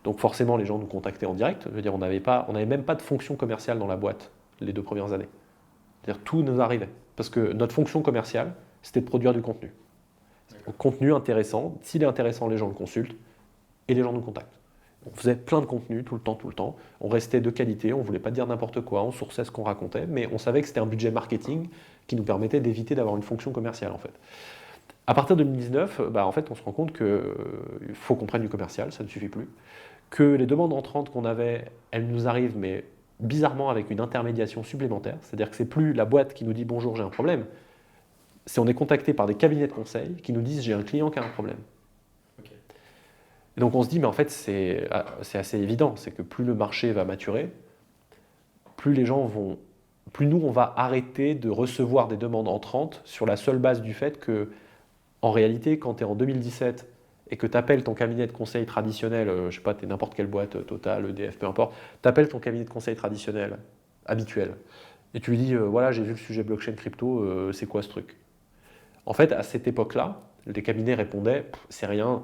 Donc forcément, les gens nous contactaient en direct. Je veux dire, on n'avait même pas de fonction commerciale dans la boîte les 2 premières années. C'est-à-dire tout nous arrivait. Parce que notre fonction commerciale, c'était de produire du contenu. Donc, contenu intéressant. S'il est intéressant, les gens le consultent et les gens nous contactent. On faisait plein de contenu tout le temps. On restait de qualité, on ne voulait pas dire n'importe quoi, on sourçait ce qu'on racontait, mais on savait que c'était un budget marketing qui nous permettait d'éviter d'avoir une fonction commerciale en fait. À partir de 2019, en fait, on se rend compte qu'il faut qu'on prenne du commercial, ça ne suffit plus. Que les demandes entrantes qu'on avait, elles nous arrivent, mais bizarrement avec une intermédiation supplémentaire. C'est-à-dire que c'est plus la boîte qui nous dit « bonjour, j'ai un problème ». On est contacté par des cabinets de conseil qui nous disent « j'ai un client qui a un problème ». Et donc on se dit, mais en fait, c'est assez évident, c'est que plus le marché va maturer, plus nous, on va arrêter de recevoir des demandes entrantes sur la seule base du fait que, en réalité, quand tu es en 2017 et que tu appelles ton cabinet de conseil traditionnel, je ne sais pas, tu es n'importe quelle boîte, Total, EDF, peu importe, tu appelles ton cabinet de conseil traditionnel, habituel, et tu lui dis, voilà, j'ai vu le sujet blockchain crypto, c'est quoi ce truc? En fait, à cette époque-là, les cabinets répondaient, c'est rien,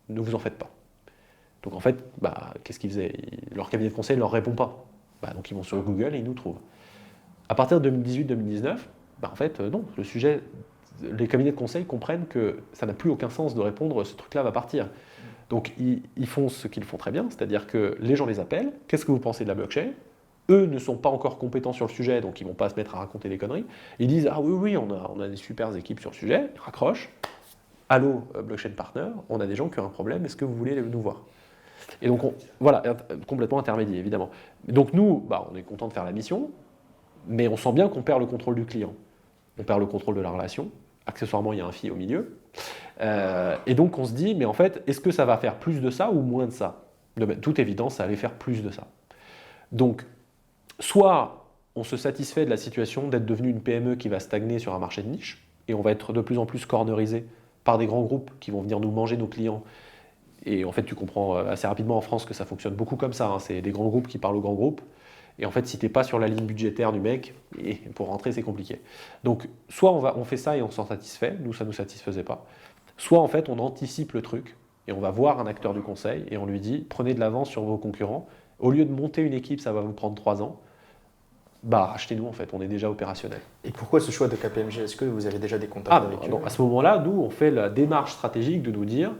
ne vous en faites pas. Donc en fait, qu'est-ce qu'ils faisaient? Leur cabinet de conseil ne leur répond pas. Donc ils vont sur Google et ils nous trouvent. À partir de 2018-2019, en fait, non, le sujet, les cabinets de conseil comprennent que ça n'a plus aucun sens de répondre, ce truc-là va partir. Donc ils font ce qu'ils font très bien, c'est-à-dire que les gens les appellent, qu'est-ce que vous pensez de la blockchain? Eux ne sont pas encore compétents sur le sujet, donc ils ne vont pas se mettre à raconter des conneries. Ils disent, ah oui, on a des super équipes sur le sujet, ils raccrochent. Allô, blockchain partner, on a des gens qui ont un problème, est-ce que vous voulez nous voir? Et donc, voilà, complètement intermédiaire, évidemment. Donc nous, on est content de faire la mission, mais on sent bien qu'on perd le contrôle du client. On perd le contrôle de la relation. Accessoirement, il y a un fee au milieu. Et donc, on se dit, mais en fait, est-ce que ça va faire plus de ça ou moins de ça? De toute évidence, ça allait faire plus de ça. Donc, soit on se satisfait de la situation d'être devenu une PME qui va stagner sur un marché de niche, et on va être de plus en plus cornerisé par des grands groupes qui vont venir nous manger nos clients. Et en fait, tu comprends assez rapidement en France que ça fonctionne beaucoup comme ça. C'est des grands groupes qui parlent aux grands groupes. Et en fait, si tu n'es pas sur la ligne budgétaire du mec, et pour rentrer, c'est compliqué. Donc, soit on fait ça et on s'en satisfait, nous, ça ne nous satisfaisait pas. Soit, en fait, on anticipe le truc et on va voir un acteur du conseil et on lui dit, prenez de l'avance sur vos concurrents. Au lieu de monter une équipe, ça va vous prendre 3 ans. Achetez-nous, en fait, on est déjà opérationnel. Et pourquoi ce choix de KPMG? Est-ce que vous avez déjà des contacts avec eux? À ce moment-là, nous, on fait la démarche stratégique de nous dire,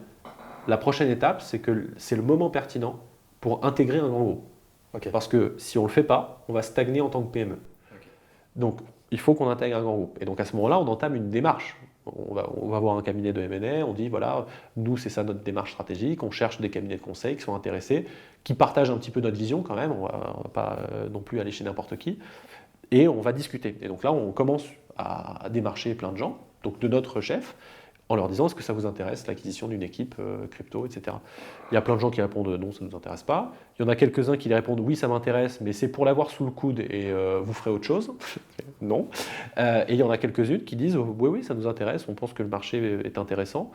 la prochaine étape, c'est que c'est le moment pertinent pour intégrer un grand groupe. Okay. Parce que si on ne le fait pas, on va stagner en tant que PME. Okay. Donc, il faut qu'on intègre un grand groupe. Et donc, à ce moment-là, on entame une démarche. On va voir un cabinet de M&A, on dit, voilà, nous, c'est ça notre démarche stratégique, on cherche des cabinets de conseil qui sont intéressés, qui partagent un petit peu notre vision quand même, on ne va pas non plus aller chez n'importe qui, et on va discuter. Et donc là, on commence à démarcher plein de gens, donc de notre chef, en leur disant, est-ce que ça vous intéresse, l'acquisition d'une équipe crypto, etc. Il y a plein de gens qui répondent, non, ça ne nous intéresse pas. Il y en a quelques-uns qui répondent, oui, ça m'intéresse, mais c'est pour l'avoir sous le coude et vous ferez autre chose. Non. Et il y en a quelques-unes qui disent, oui, ça nous intéresse, on pense que le marché est intéressant,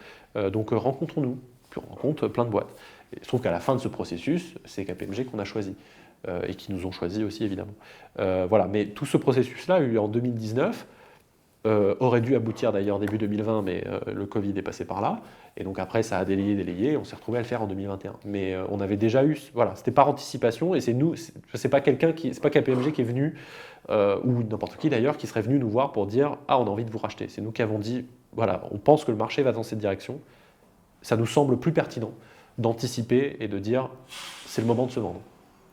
donc rencontrons-nous. Puis on rencontre plein de boîtes. Et il se trouve qu'à la fin de ce processus, c'est KPMG qu'on a choisi, et qui nous ont choisi aussi, évidemment. Voilà. Mais tout ce processus-là, eu en 2019, aurait dû aboutir d'ailleurs début 2020, mais le Covid est passé par là. Et donc après, ça a délayé, on s'est retrouvé à le faire en 2021. Mais on avait déjà eu, voilà, c'était par anticipation, et c'est nous, c'est pas KPMG qui est venu, ou n'importe qui d'ailleurs, qui serait venu nous voir pour dire « Ah, on a envie de vous racheter ». C'est nous qui avons dit « Voilà, on pense que le marché va dans cette direction, ça nous semble plus pertinent d'anticiper et de dire « C'est le moment de se vendre ».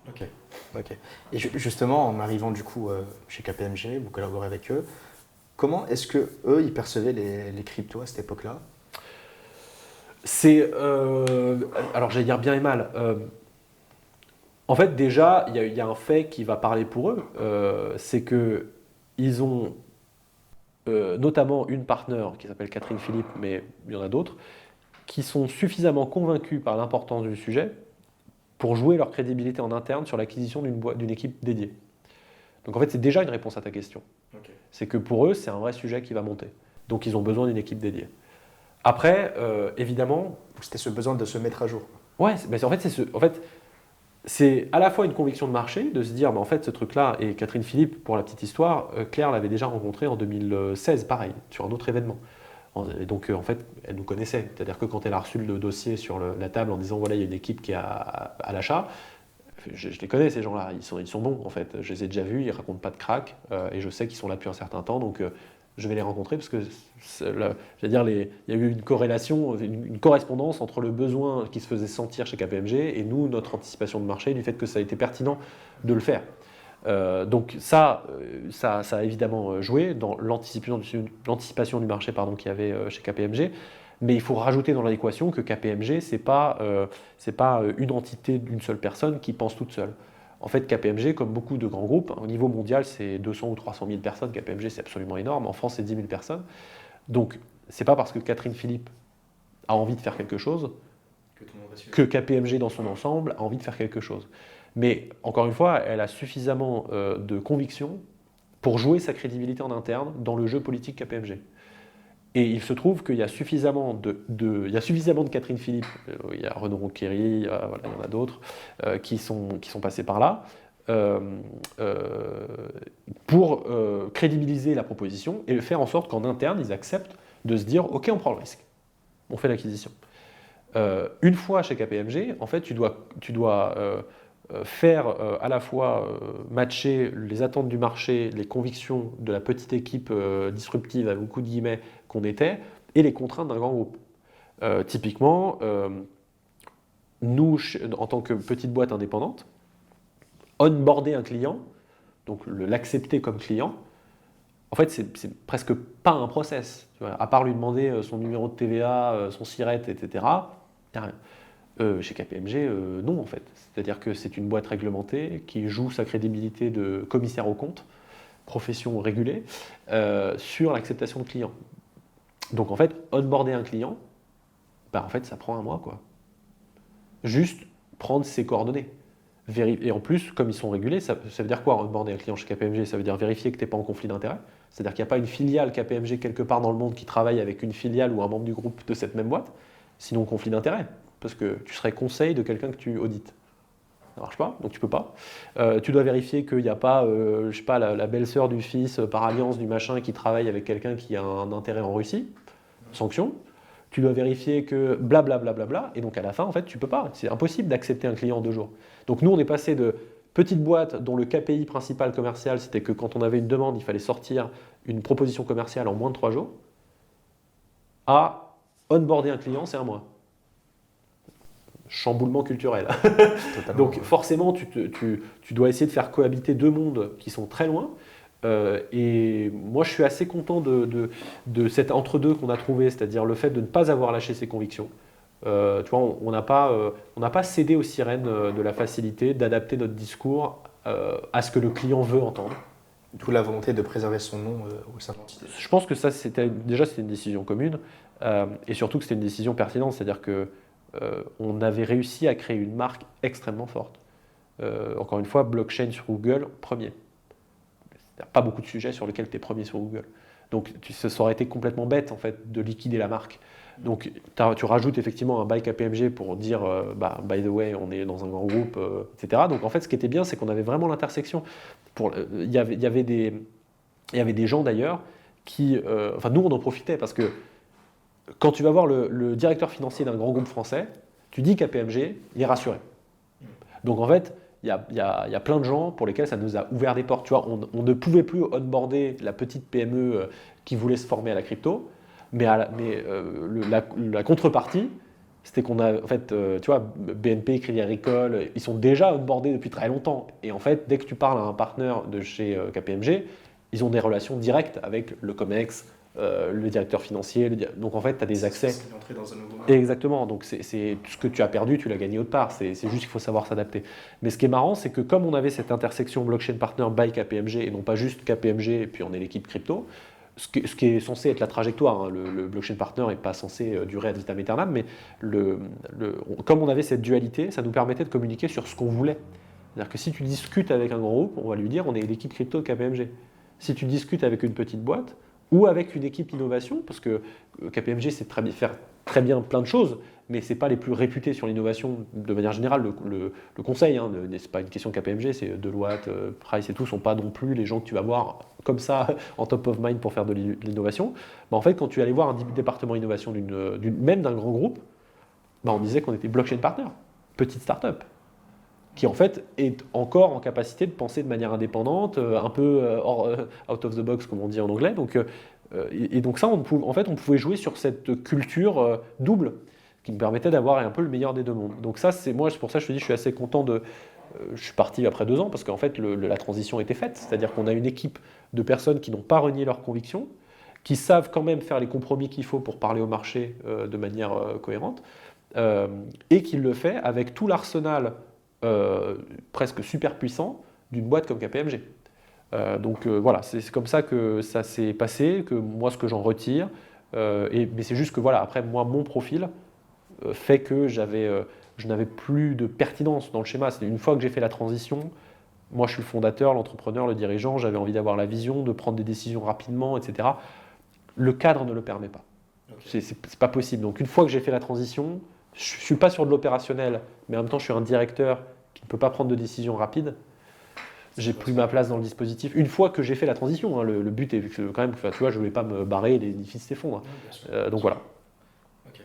Ok. Et justement, en arrivant du coup chez KPMG, vous collaborez avec eux, comment est-ce que eux ils percevaient les cryptos à cette époque-là? C'est alors j'allais dire bien et mal. En fait, déjà, il y a un fait qui va parler pour eux, c'est que ils ont notamment une partenaire qui s'appelle Catherine Philippe, mais il y en a d'autres, qui sont suffisamment convaincus par l'importance du sujet pour jouer leur crédibilité en interne sur l'acquisition d'une équipe dédiée. Donc en fait, c'est déjà une réponse à ta question. Okay. C'est que pour eux, c'est un vrai sujet qui va monter. Donc ils ont besoin d'une équipe dédiée. Après, évidemment... C'était ce besoin de se mettre à jour. Ouais, mais en fait, c'est à la fois une conviction de marché, de se dire, mais en fait, ce truc-là, et Catherine Philippe, pour la petite histoire, Claire l'avait déjà rencontré en 2016, pareil, sur un autre événement. Et donc, en fait, elle nous connaissait. C'est-à-dire que quand elle a reçu le dossier sur la table en disant, voilà, il y a une équipe qui est à l'achat, je les connais, ces gens-là, ils sont bons, en fait. Je les ai déjà vus, ils ne racontent pas de crack, et je sais qu'ils sont là depuis un certain temps, donc je vais les rencontrer, parce que, il y a eu une corrélation, une correspondance entre le besoin qui se faisait sentir chez KPMG et nous, notre anticipation de marché, du fait que ça a été pertinent de le faire. Donc ça a évidemment joué dans l'anticipation du marché qu'il y avait chez KPMG. Mais il faut rajouter dans l'équation que KPMG, ce n'est pas une entité d'une seule personne qui pense toute seule. En fait, KPMG, comme beaucoup de grands groupes, au niveau mondial, c'est 200 ou 300 000 personnes. KPMG, c'est absolument énorme. En France, c'est 10 000 personnes. Donc, ce n'est pas parce que Catherine Philippe a envie de faire quelque chose que KPMG, dans son ensemble, a envie de faire quelque chose. Mais, encore une fois, elle a suffisamment de conviction pour jouer sa crédibilité en interne dans le jeu politique KPMG. Et il se trouve qu'il y a suffisamment de Catherine Philippe, il y a Renaud Ronquéry, voilà, il y en a d'autres qui sont passés par là, pour crédibiliser la proposition et faire en sorte qu'en interne, ils acceptent de se dire « Ok, on prend le risque, on fait l'acquisition ». Une fois chez KPMG, en fait, tu dois faire à la fois matcher les attentes du marché, les convictions de la petite équipe disruptive, avec beaucoup de guillemets, qu'on était, et les contraintes d'un grand groupe. Typiquement, nous, en tant que petite boîte indépendante, onboarder un client, donc l'accepter comme client, en fait, c'est presque pas un process. Tu vois, à part lui demander son numéro de TVA, son SIRET, etc., il n'y a rien. Chez KPMG, non, en fait. C'est-à-dire que c'est une boîte réglementée qui joue sa crédibilité de commissaire aux comptes, profession régulée, sur l'acceptation de clients. Donc, en fait, onboarder un client, bah, en fait, ça prend un mois, quoi. Juste prendre ses coordonnées. Et en plus, comme ils sont régulés, ça veut dire quoi, onboarder un client chez KPMG? Ça veut dire vérifier que tu n'es pas en conflit d'intérêts. C'est-à-dire qu'il n'y a pas une filiale KPMG quelque part dans le monde qui travaille avec une filiale ou un membre du groupe de cette même boîte. Sinon, conflit d'intérêts. Parce que tu serais conseil de quelqu'un que tu audites. Ça ne marche pas, donc tu ne peux pas. Tu dois vérifier qu'il n'y a pas, je sais pas, la belle-sœur du fils par alliance du machin qui travaille avec quelqu'un qui a un intérêt en Russie. Sanction. Tu dois vérifier que blablabla, et donc à la fin, en fait, tu ne peux pas. C'est impossible d'accepter un client en 2 jours. Donc nous, on est passé de petite boîte dont le KPI principal commercial, c'était que quand on avait une demande, il fallait sortir une proposition commerciale en moins de 3 jours, à onboarder un client, c'est un mois. Chamboulement culturel. Donc forcément, tu dois essayer de faire cohabiter 2 mondes qui sont très loin. Et moi, je suis assez content de cet entre-deux qu'on a trouvé, c'est-à-dire le fait de ne pas avoir lâché ses convictions. Tu vois, on n'a pas cédé aux sirènes de la facilité d'adapter notre discours à ce que le client veut entendre. D'où la volonté de préserver son nom au sein de l'entité. Je pense que ça, c'était une décision commune, et surtout que c'était une décision pertinente, c'est-à-dire que on avait réussi à créer une marque extrêmement forte. Encore une fois, blockchain sur Google, premier. Il n'y a pas beaucoup de sujets sur lesquels tu es premier sur Google. Donc ça aurait été complètement bête en fait, de liquider la marque. Donc tu rajoutes effectivement un buy KPMG pour dire by the way, on est dans un grand groupe, etc. Donc en fait, ce qui était bien, c'est qu'on avait vraiment l'intersection. Il y avait des gens d'ailleurs qui. Enfin, nous, on en profitait parce que quand tu vas voir le directeur financier d'un grand groupe français, tu dis KPMG, il est rassuré. Donc en fait, il y a plein de gens pour lesquels ça nous a ouvert des portes. Tu vois, on ne pouvait plus onboarder la petite PME qui voulait se former à la crypto, mais la contrepartie, c'était qu'on a, en fait, tu vois, BNP, Crédit Agricole, ils sont déjà onboardés depuis très longtemps. Et en fait, dès que tu parles à un partenaire de chez KPMG, ils ont des relations directes avec le COMEX, le directeur financier. Donc en fait, tu as des accès. C'est l'entrée dans un nouveau marché. Exactement. Donc c'est tout ce que tu as perdu, tu l'as gagné autre part. C'est juste qu'il faut savoir s'adapter. Mais ce qui est marrant, c'est que comme on avait cette intersection blockchain partner by KPMG et non pas juste KPMG et puis on est l'équipe crypto, ce qui est censé être la trajectoire, hein, le blockchain partner n'est pas censé durer ad vitam aeternam, mais comme on avait cette dualité, ça nous permettait de communiquer sur ce qu'on voulait. C'est-à-dire que si tu discutes avec un grand groupe, on va lui dire on est l'équipe crypto de KPMG. Si tu discutes avec une petite boîte, ou avec une équipe innovation, parce que KPMG sait faire très bien plein de choses, mais ce n'est pas les plus réputés sur l'innovation de manière générale. Le conseil, hein, ce n'est pas une question KPMG, c'est Deloitte, Price et tout, ne sont pas non plus les gens que tu vas voir comme ça en top of mind pour faire de l'innovation. Bah, en fait, quand tu allais voir un département innovation même d'un grand groupe, bah, on disait qu'on était blockchain partner, petite start-up, qui en fait est encore en capacité de penser de manière indépendante, un peu out of the box comme on dit en anglais. Donc, et donc ça, on pouvait jouer sur cette culture double qui me permettait d'avoir un peu le meilleur des 2 mondes. Donc ça, c'est pour ça que je te dis, je suis assez content je suis parti après 2 ans parce qu'en fait la transition était faite. C'est-à-dire qu'on a une équipe de personnes qui n'ont pas renié leurs convictions, qui savent quand même faire les compromis qu'il faut pour parler au marché de manière cohérente, et qui le fait avec tout l'arsenal presque super puissant d'une boîte comme KPMG. Donc voilà, c'est comme ça que ça s'est passé, que moi ce que j'en retire, mais c'est juste que voilà, après moi mon profil fait que je n'avais plus de pertinence dans le schéma. C'est une fois que j'ai fait la transition, moi je suis le fondateur, l'entrepreneur, le dirigeant, j'avais envie d'avoir la vision, de prendre des décisions rapidement, etc. le cadre ne le permet pas. Okay. C'est pas possible. Donc une fois que j'ai fait la transition, je suis pas sur de l'opérationnel, mais en même temps je suis un directeur qui ne peut pas prendre de décision rapide. J'ai pris ma place dans le dispositif. Une fois que j'ai fait la transition, hein, le but est que, quand même, tu vois, je ne voulais pas me barrer et l'édifice s'effondre. Donc voilà. Ok.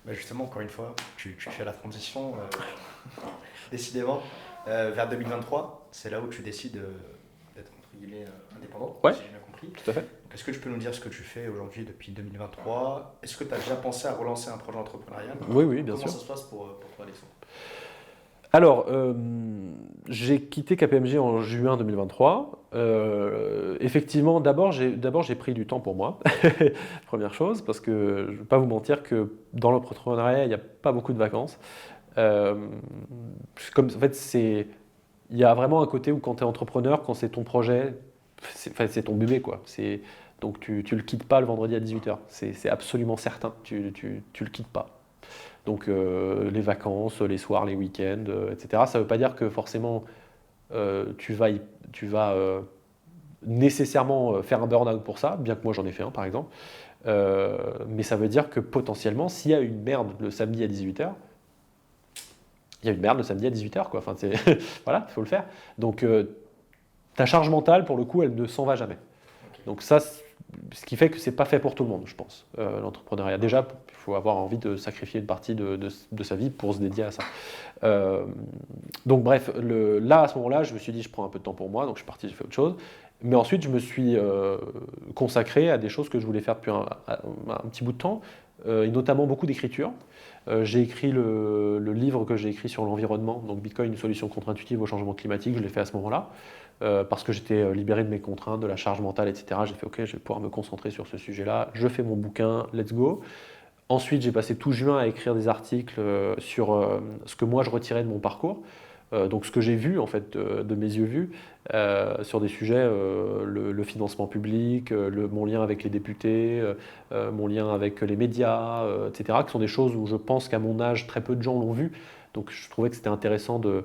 Bah justement, encore une fois, tu fais la transition, décidément, vers 2023, c'est là où tu décides d'être entre guillemets indépendant, Ouais. si j'ai bien compris. Tout à fait. Donc, est-ce que tu peux nous dire ce que tu fais aujourd'hui depuis 2023? Est-ce que tu as déjà pensé à relancer un projet entrepreneurial? Oui, bien sûr. Comment ça se passe pour toi, Alexandre? Alors, j'ai quitté KPMG en juin 2023. Effectivement, d'abord j'ai pris du temps pour moi, première chose, parce que je ne vais pas vous mentir que dans l'entrepreneuriat, il n'y a pas beaucoup de vacances. En fait, il y a vraiment un côté où quand tu es entrepreneur, quand c'est ton projet, c'est ton bébé, quoi. Donc tu ne le quittes pas le vendredi à 18h. C'est absolument certain, tu le quittes pas. Donc les vacances, les soirs, les week-ends, etc. Ça ne veut pas dire que forcément tu vas nécessairement faire un burn-out pour ça, bien que moi j'en ai fait un par exemple. Mais ça veut dire que potentiellement, s'il y a une merde le samedi à 18h, il y a une merde le samedi à 18h, quoi. Enfin, voilà, il faut le faire. Donc ta charge mentale, pour le coup, elle ne s'en va jamais. Okay. Donc ça, ce qui fait que c'est pas fait pour tout le monde, je pense, l'entrepreneuriat. Déjà, il faut avoir envie de sacrifier une partie de sa vie pour se dédier à ça. Donc bref, là, à ce moment-là, je me suis dit, je prends un peu de temps pour moi, donc je suis parti, j'ai fait autre chose. Mais ensuite, je me suis consacré à des choses que je voulais faire depuis un petit bout de temps, et notamment beaucoup d'écriture. J'ai écrit le livre que j'ai écrit sur l'environnement, donc Bitcoin, une solution contre-intuitive au changement climatique, je l'ai fait à ce moment-là. Parce que j'étais libéré de mes contraintes, de la charge mentale, etc. J'ai fait OK, je vais pouvoir me concentrer sur ce sujet-là. Je fais mon bouquin, let's go. Ensuite, j'ai passé tout juin à écrire des articles sur ce que moi je retirais de mon parcours. Donc ce que j'ai vu en fait de mes yeux vus sur des sujets, le financement public, mon lien avec les députés, mon lien avec les médias, etc. qui sont des choses où je pense qu'à mon âge, très peu de gens l'ont vu. Donc je trouvais que c'était intéressant de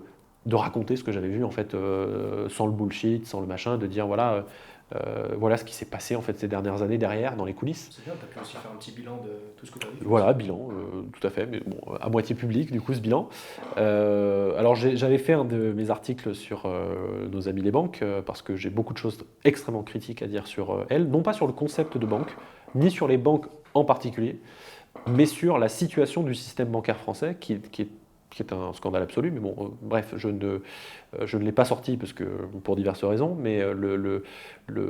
raconter ce que j'avais vu en fait, sans le bullshit, sans le machin, de dire voilà ce qui s'est passé en fait ces dernières années derrière, dans les coulisses. C'est bien, tu as pu aussi faire un petit bilan de tout ce que tu as vu. Voilà, bilan, tout à fait, mais bon, à moitié public du coup ce bilan. Alors j'avais fait un de mes articles sur nos amis les banques, parce que j'ai beaucoup de choses extrêmement critiques à dire sur elles, non pas sur le concept de banque, ni sur les banques en particulier, mais sur la situation du système bancaire français qui est un scandale absolu, mais bon, bref, je ne l'ai pas sorti parce que, pour diverses raisons, mais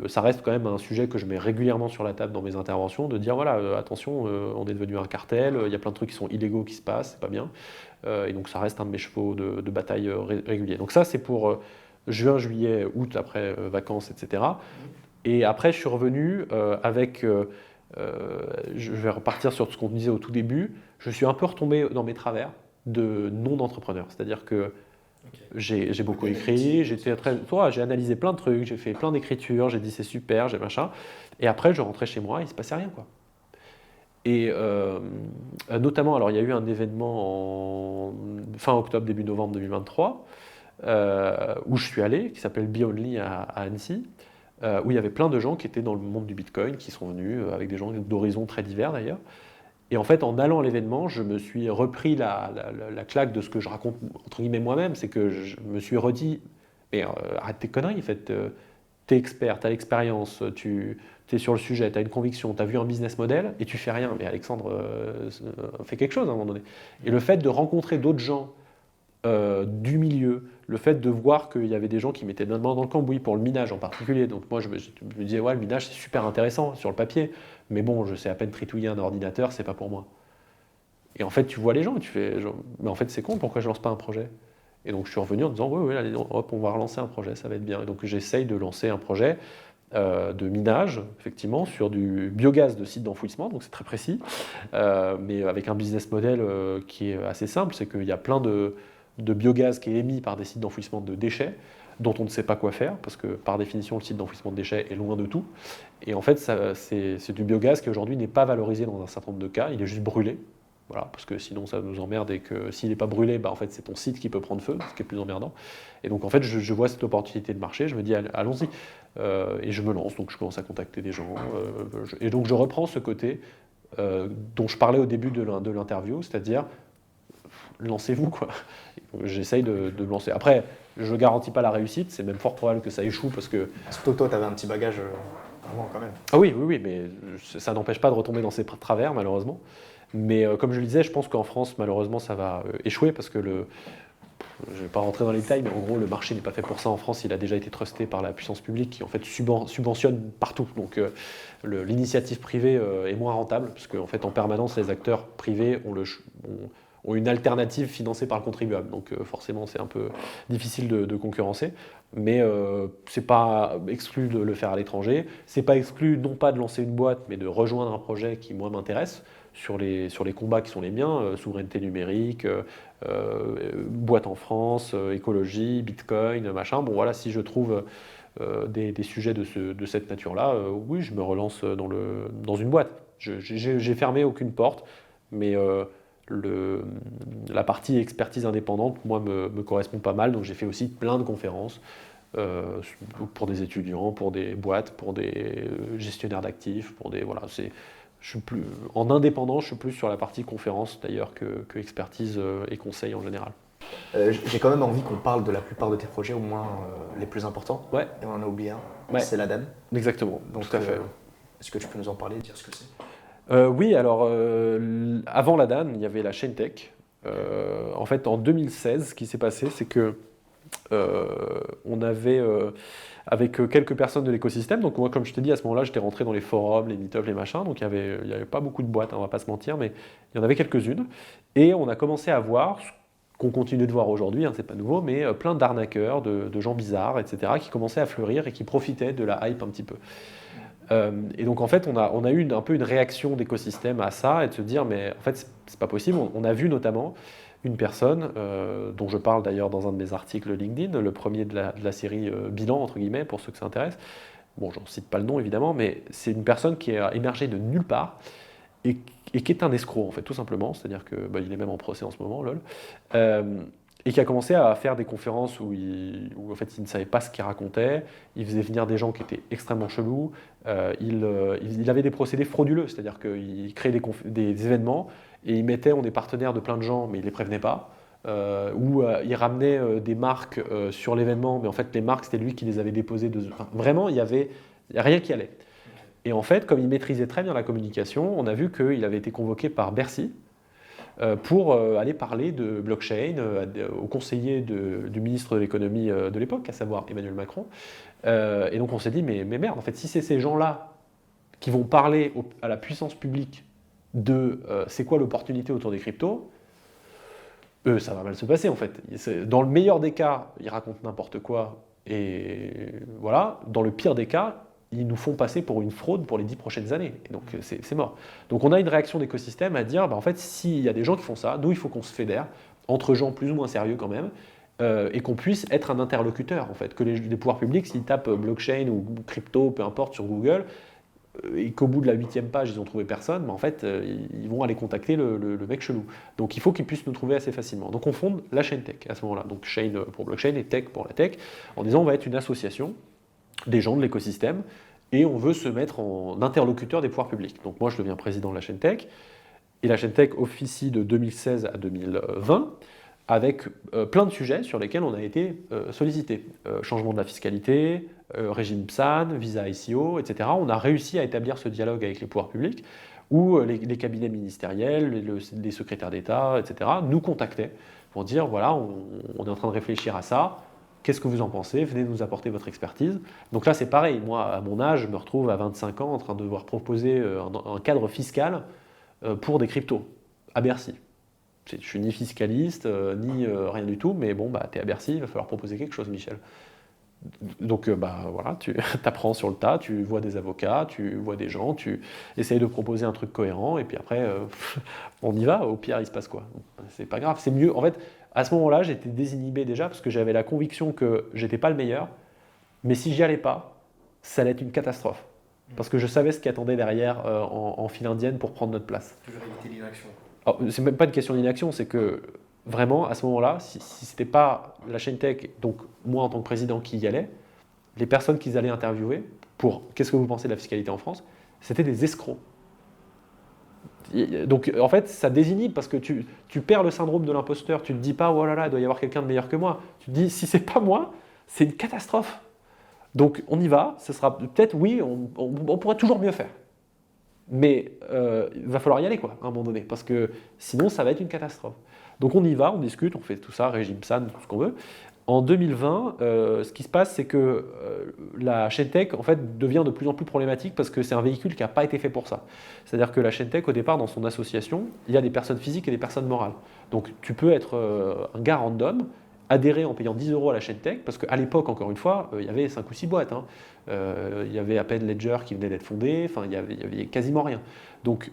ça reste quand même un sujet que je mets régulièrement sur la table dans mes interventions, de dire voilà, attention, on est devenu un cartel, il y a plein de trucs qui sont illégaux qui se passent, c'est pas bien, et donc ça reste un de mes chevaux de bataille réguliers. Donc ça, c'est pour juin, juillet, août, après vacances, etc. Et après, je suis revenu avec... je vais repartir sur ce qu'on disait au tout début, je suis un peu retombé dans mes travers de non-entrepreneur. C'est-à-dire que j'ai beaucoup écrit, j'ai analysé plein de trucs, j'ai fait plein d'écritures, j'ai dit c'est super, j'ai machin. Et après, je rentrais chez moi, il ne se passait rien, quoi. Et notamment, alors il y a eu un événement en fin octobre, début novembre 2023, où je suis allé, qui s'appelle Be Only à Annecy, où il y avait plein de gens qui étaient dans le monde du Bitcoin, qui sont venus, avec des gens d'horizons très divers d'ailleurs. Et en fait, en allant à l'événement, je me suis repris la claque de ce que je raconte, entre guillemets, moi-même. C'est que je me suis redit, mais arrête tes conneries, en fait. T'es expert, t'as l'expérience, t'es sur le sujet, t'as une conviction, t'as vu un business model et tu fais rien. Mais Alexandre, fais quelque chose à un moment donné. Et le fait de rencontrer d'autres gens du milieu, le fait de voir qu'il y avait des gens qui mettaient des mains dans le cambouis pour le minage en particulier. Donc moi, je me disais, ouais, le minage, c'est super intéressant sur le papier. Mais bon, je sais à peine tritouiller un ordinateur, c'est pas pour moi. Et en fait, tu vois les gens et tu fais, genre, mais en fait, c'est con, pourquoi je lance pas un projet? Et donc, je suis revenu en disant, oui, allez, hop, on va relancer un projet, ça va être bien. Et donc, j'essaye de lancer un projet de minage, effectivement, sur du biogaz de site d'enfouissement, donc c'est très précis, mais avec un business model qui est assez simple, c'est qu'il y a plein de biogaz qui est émis par des sites d'enfouissement de déchets, dont on ne sait pas quoi faire, parce que par définition, le site d'enfouissement de déchets est loin de tout. Et en fait, c'est du biogaz qui aujourd'hui n'est pas valorisé dans un certain nombre de cas, il est juste brûlé. Voilà, parce que sinon ça nous emmerde et que s'il n'est pas brûlé, en fait c'est ton site qui peut prendre feu, ce qui est plus emmerdant. Et donc en fait je vois cette opportunité de marché, je me dis allons-y. Et je me lance, donc je commence à contacter des gens. Et donc je reprends ce côté dont je parlais au début de l'interview, c'est-à-dire lancez-vous quoi. J'essaye de me lancer. Après, je ne garantis pas la réussite, c'est même fort probable que ça échoue parce que... Surtout que toi, tu avais un petit bagage avant quand même. Ah oui, mais ça n'empêche pas de retomber dans ces travers malheureusement. Mais comme je le disais, je pense qu'en France, malheureusement, ça va échouer parce que je ne vais pas rentrer dans les détails, mais en gros, le marché n'est pas fait pour ça en France. Il a déjà été trusté par la puissance publique qui en fait subventionne partout. Donc l'initiative privée est moins rentable parce qu'en fait, en permanence, les acteurs privés ont une alternative financée par le contribuable. Donc forcément, c'est un peu difficile de concurrencer. Mais c'est pas exclu de le faire à l'étranger. C'est pas exclu non pas de lancer une boîte, mais de rejoindre un projet qui moi m'intéresse sur les combats qui sont les miens, souveraineté numérique, boîte en France, écologie, Bitcoin, machin. Bon voilà, si je trouve des sujets de cette nature-là, oui, je me relance dans une boîte. J'ai fermé aucune porte, mais la partie expertise indépendante, moi, me correspond pas mal. Donc j'ai fait aussi plein de conférences pour des étudiants, pour des boîtes, pour des gestionnaires d'actifs, pour des voilà. Je suis plus en indépendant, je suis plus sur la partie conférence d'ailleurs que expertise et conseil en général. J'ai quand même envie qu'on parle de la plupart de tes projets, au moins les plus importants. Ouais. Et on en a oublié un. Ouais. C'est la DAN. Exactement. Donc, tout à fait. Est-ce que tu peux nous en parler, dire ce que c'est? Oui, alors avant la DAN, il y avait la chaîne Tech. En fait, en 2016, ce qui s'est passé, c'est que on avait, avec quelques personnes de l'écosystème, donc moi, comme je t'ai dit, à ce moment-là, j'étais rentré dans les forums, les meet-ups, les machins, donc il y avait pas beaucoup de boîtes, on va pas se mentir, mais il y en avait quelques-unes. Et on a commencé à voir, ce qu'on continue de voir aujourd'hui, c'est pas nouveau, mais plein d'arnaqueurs, de gens bizarres, etc., qui commençaient à fleurir et qui profitaient de la hype un petit peu. Et donc en fait, on a eu un peu une réaction d'écosystème à ça et de se dire mais en fait c'est pas possible. On a vu notamment une personne dont je parle d'ailleurs dans un de mes articles LinkedIn, le premier de la série bilan entre guillemets pour ceux que ça intéresse. Bon, j'en cite pas le nom évidemment, mais c'est une personne qui a émergé de nulle part et qui est un escroc en fait tout simplement. C'est-à-dire que il est même en procès en ce moment, lol. Et qui a commencé à faire des conférences où en fait, il ne savait pas ce qu'il racontait, il faisait venir des gens qui étaient extrêmement chelous, il avait des procédés frauduleux, c'est-à-dire qu'il créait des événements et il mettait, on est partenaire de plein de gens, mais il ne les prévenait pas, ou il ramenait des marques sur l'événement, mais en fait les marques, c'était lui qui les avait déposées. Enfin, vraiment, il y a rien qui allait. Et en fait, comme il maîtrisait très bien la communication, on a vu qu'il avait été convoqué par Bercy, pour aller parler de blockchain au conseiller du ministre de l'économie de l'époque, à savoir Emmanuel Macron. Et donc on s'est dit, mais merde, en fait, si c'est ces gens-là qui vont parler à la puissance publique de c'est quoi l'opportunité autour des cryptos, ça va mal se passer en fait. Dans le meilleur des cas, ils racontent n'importe quoi, et voilà. Dans le pire des cas, ils nous font passer pour une fraude pour les 10 prochaines années. Et donc c'est mort. Donc on a une réaction d'écosystème à dire, en fait, s'il y a des gens qui font ça, nous il faut qu'on se fédère entre gens plus ou moins sérieux quand même, et qu'on puisse être un interlocuteur en fait. Que les pouvoirs publics, s'ils tapent blockchain ou crypto, peu importe, sur Google, et qu'au bout de la 8e page, ils n'ont trouvé personne, mais en fait, ils vont aller contacter le mec chelou. Donc il faut qu'ils puissent nous trouver assez facilement. Donc on fonde la chaîne Tech à ce moment-là. Donc chain pour blockchain et tech pour la tech, en disant on va être une association des gens de l'écosystème, et on veut se mettre en interlocuteur des pouvoirs publics. Donc moi, je deviens président de la chaîne Tech, et la chaîne Tech officie de 2016 à 2020, avec plein de sujets sur lesquels on a été sollicité. Changement de la fiscalité, régime PSAN, visa ICO, etc. On a réussi à établir ce dialogue avec les pouvoirs publics, où les cabinets ministériels, les secrétaires d'État, etc., nous contactaient pour dire, voilà, on est en train de réfléchir à ça, qu'est-ce que vous en pensez? Venez nous apporter votre expertise. Donc là, c'est pareil. Moi, à mon âge, je me retrouve à 25 ans en train de devoir proposer un cadre fiscal pour des cryptos à Bercy. Je suis ni fiscaliste, ni rien du tout, mais bon, t'es à Bercy, il va falloir proposer quelque chose, Michel. Donc voilà, tu apprends sur le tas, tu vois des avocats, tu vois des gens, tu essayes de proposer un truc cohérent, et puis après, on y va, au pire, il se passe quoi? C'est pas grave, c'est mieux. En fait, à ce moment-là, j'étais désinhibé déjà, parce que j'avais la conviction que j'étais pas le meilleur, mais si j'y allais pas, ça allait être une catastrophe. Parce que je savais ce qui attendait derrière en file indienne pour prendre notre place. Toujours éviter l'inaction. Alors, c'est même pas une question d'inaction, c'est que vraiment, à ce moment-là, si ce n'était pas la chaîne tech, donc moi en tant que président qui y allais, les personnes qu'ils allaient interviewer pour qu'est-ce que vous pensez de la fiscalité en France, c'était des escrocs. Donc en fait, ça désinhibe parce que tu perds le syndrome de l'imposteur. Tu ne te dis pas, oh là là, il doit y avoir quelqu'un de meilleur que moi. Tu te dis, si c'est pas moi, c'est une catastrophe. Donc on y va, ce sera peut-être, oui, on pourrait toujours mieux faire. Mais il va falloir y aller, quoi, à un moment donné, parce que sinon ça va être une catastrophe. Donc on y va, on discute, on fait tout ça, régime SAN, tout ce qu'on veut. En 2020, ce qui se passe, c'est que la chaîne tech en fait, devient de plus en plus problématique parce que c'est un véhicule qui n'a pas été fait pour ça. C'est-à-dire que la chaîne tech, au départ, dans son association, il y a des personnes physiques et des personnes morales. Donc tu peux être un gars random, adhérer en payant 10 € à la chaîne tech, parce qu'à l'époque, encore une fois, il y avait 5 ou 6 boîtes. Hein. Il y avait à peine Ledger qui venait d'être fondé, enfin, il y avait quasiment rien. Donc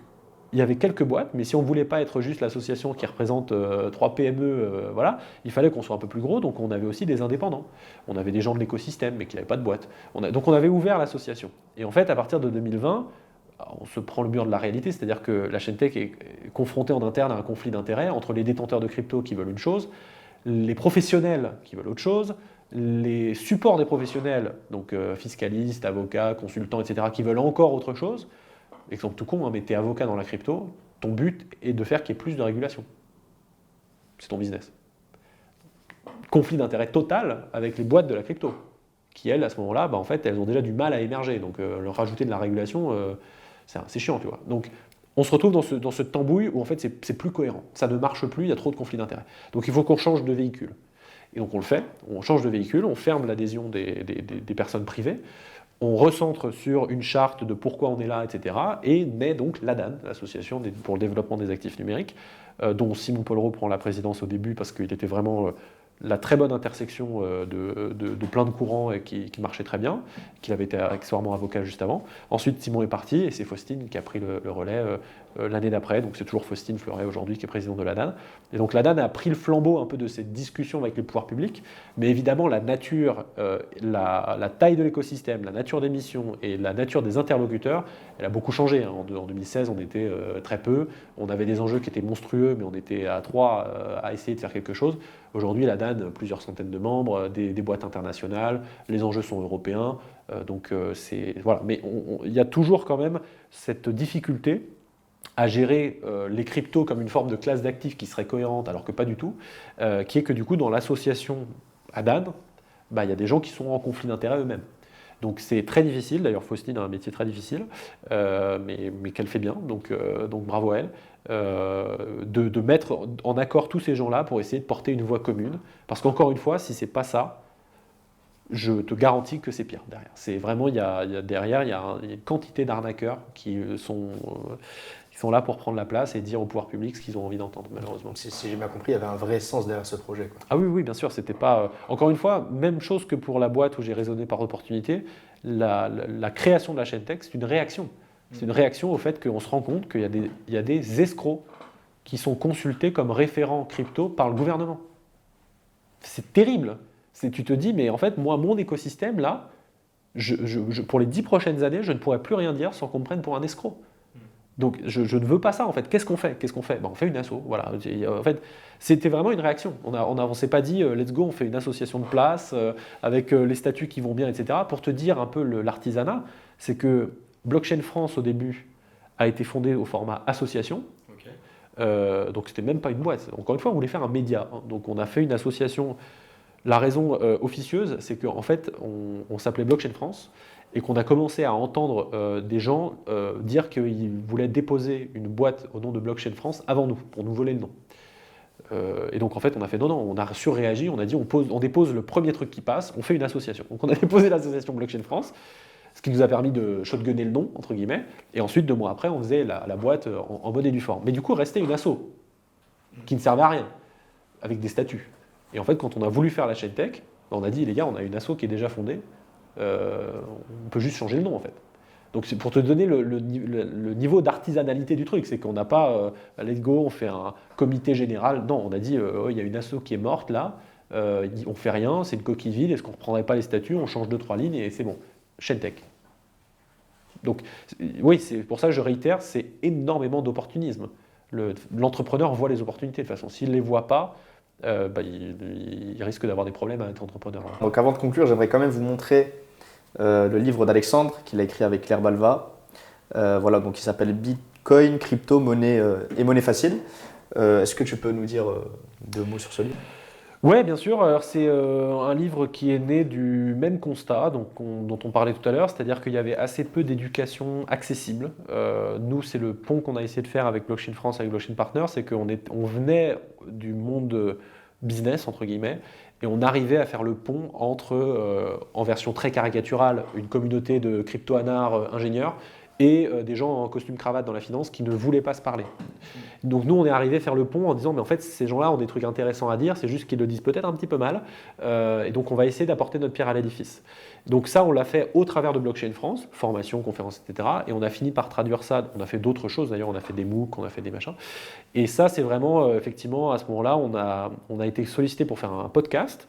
il y avait quelques boîtes, mais si on ne voulait pas être juste l'association qui représente 3 PME, voilà, il fallait qu'on soit un peu plus gros, donc on avait aussi des indépendants. On avait des gens de l'écosystème, mais qui n'avaient pas de boîte. Donc on avait ouvert l'association. Et en fait, à partir de 2020, on se prend le mur de la réalité, c'est-à-dire que la chaîne tech est confrontée en interne à un conflit d'intérêts entre les détenteurs de crypto qui veulent une chose, les professionnels qui veulent autre chose, les supports des professionnels, donc fiscalistes, avocats, consultants, etc., qui veulent encore autre chose. Exemple tout con, hein, mais tu es avocat dans la crypto, ton but est de faire qu'il y ait plus de régulation. C'est ton business. Conflit d'intérêt total avec les boîtes de la crypto, qui elles, à ce moment-là, en fait, elles ont déjà du mal à émerger. Donc leur rajouter de la régulation, c'est chiant, tu vois. Donc on se retrouve dans ce tambouille où en fait c'est plus cohérent. Ça ne marche plus, il y a trop de conflits d'intérêts. Donc il faut qu'on change de véhicule. Et donc on le fait, on change de véhicule, on ferme l'adhésion des personnes privées, on recentre sur une charte de pourquoi on est là, etc. Et naît donc l'ADAN, l'Association pour le développement des actifs numériques, dont Simon Pollereau prend la présidence au début parce qu'il était vraiment la très bonne intersection de plein de courants et qui marchait très bien, qu'il avait été accessoirement avocat juste avant. Ensuite, Simon est parti et c'est Faustine qui a pris le relais l'année d'après. Donc c'est toujours Faustine Fleuret aujourd'hui qui est président de l'ADAN. Et donc l'ADAN a pris le flambeau un peu de cette discussion avec les pouvoirs publics, mais évidemment la nature, la taille de l'écosystème, la nature des missions et la nature des interlocuteurs, elle a beaucoup changé. Hein. En 2016, on était très peu, on avait des enjeux qui étaient monstrueux, mais on était à 3 à essayer de faire quelque chose. Aujourd'hui, l'ADAN, plusieurs centaines de membres, des boîtes internationales, les enjeux sont européens, voilà. Mais il y a toujours quand même cette difficulté à gérer les cryptos comme une forme de classe d'actifs qui serait cohérente, alors que pas du tout, qui est que du coup, dans l'association ADAN, il y a des gens qui sont en conflit d'intérêts eux-mêmes. Donc c'est très difficile, d'ailleurs Faustine a un métier très difficile, mais qu'elle fait bien, donc bravo à elle, de mettre en accord tous ces gens-là pour essayer de porter une voix commune. Parce qu'encore une fois, si c'est pas ça, je te garantis que c'est pire derrière. C'est vraiment, derrière, il y a une quantité d'arnaqueurs qui sont là pour prendre la place et dire au pouvoir public ce qu'ils ont envie d'entendre, malheureusement. Si j'ai bien compris, il y avait un vrai sens derrière ce projet, quoi. Ah oui, bien sûr, c'était pas... encore une fois, même chose que pour la boîte où j'ai raisonné par opportunité, la création de la chaîne tech, c'est une réaction. C'est une réaction au fait qu'on se rend compte qu'il y a des escrocs qui sont consultés comme référents crypto par le gouvernement. C'est terrible. Tu te dis, mais en fait, moi, mon écosystème, là, pour les 10 prochaines années, je ne pourrai plus rien dire sans qu'on me prenne pour un escroc. Donc, je ne veux pas ça, en fait. Qu'est-ce qu'on fait On fait une asso, voilà. En fait, c'était vraiment une réaction. On s'est pas dit, let's go, on fait une association de place, avec les statuts qui vont bien, etc. Pour te dire un peu l'artisanat, c'est que Blockchain France, au début, a été fondée au format association. Okay. Donc, c'était même pas une boîte. Encore une fois, on voulait faire un média. Hein. Donc, on a fait une association. La raison officieuse, c'est qu'en fait, on s'appelait Blockchain France et qu'on a commencé à entendre des gens dire qu'ils voulaient déposer une boîte au nom de Blockchain France avant nous, pour nous voler le nom. Et donc en fait, on a fait non, on a surréagi, on a dit on dépose le premier truc qui passe, on fait une association. Donc on a déposé l'association Blockchain France, ce qui nous a permis de shotgunner le nom, entre guillemets, et ensuite, 2 mois après, on faisait la boîte en bonne et due forme. Mais du coup, restait une asso, qui ne servait à rien, avec des statuts. Et en fait, quand on a voulu faire la chaîne tech, on a dit, les gars, on a une asso qui est déjà fondée, on peut juste changer le nom, en fait. Donc c'est pour te donner le niveau d'artisanalité du truc, c'est qu'on n'a pas, let's go, on fait un comité général. Non, on a dit, il y a une asso qui est morte là, on fait rien, c'est une coquille vide, est-ce qu'on ne reprendrait pas les statuts, on change 2-3 lignes et c'est bon. Chaîne tech. Donc oui, c'est pour ça que je réitère, c'est énormément d'opportunisme. L'entrepreneur voit les opportunités de toute façon. S'il ne les voit pas, il risque d'avoir des problèmes avec l'entrepreneur. Donc avant de conclure, j'aimerais quand même vous montrer le livre d'Alexandre qu'il a écrit avec Claire Balva. Voilà, donc il s'appelle Bitcoin, crypto, monnaie et monnaie facile. Est-ce que tu peux nous dire 2 mots sur ce livre? Oui, bien sûr. Alors, c'est un livre qui est né du même constat dont on parlait tout à l'heure, c'est-à-dire qu'il y avait assez peu d'éducation accessible. Nous, c'est le pont qu'on a essayé de faire avec Blockchain France, avec Blockchain Partners, c'est qu'on venait du monde business, entre guillemets, et on arrivait à faire le pont entre, en version très caricaturale, une communauté de crypto-anards ingénieurs et des gens en costume cravate dans la finance qui ne voulaient pas se parler. Donc nous, on est arrivé à faire le pont en disant, mais en fait, ces gens-là ont des trucs intéressants à dire, c'est juste qu'ils le disent peut-être un petit peu mal, et donc on va essayer d'apporter notre pierre à l'édifice. Donc ça, on l'a fait au travers de Blockchain France, formation, conférences, etc. Et on a fini par traduire ça, on a fait d'autres choses d'ailleurs, on a fait des MOOC, on a fait des machins. Et ça, c'est vraiment, effectivement, à ce moment-là, on a été sollicité pour faire un podcast,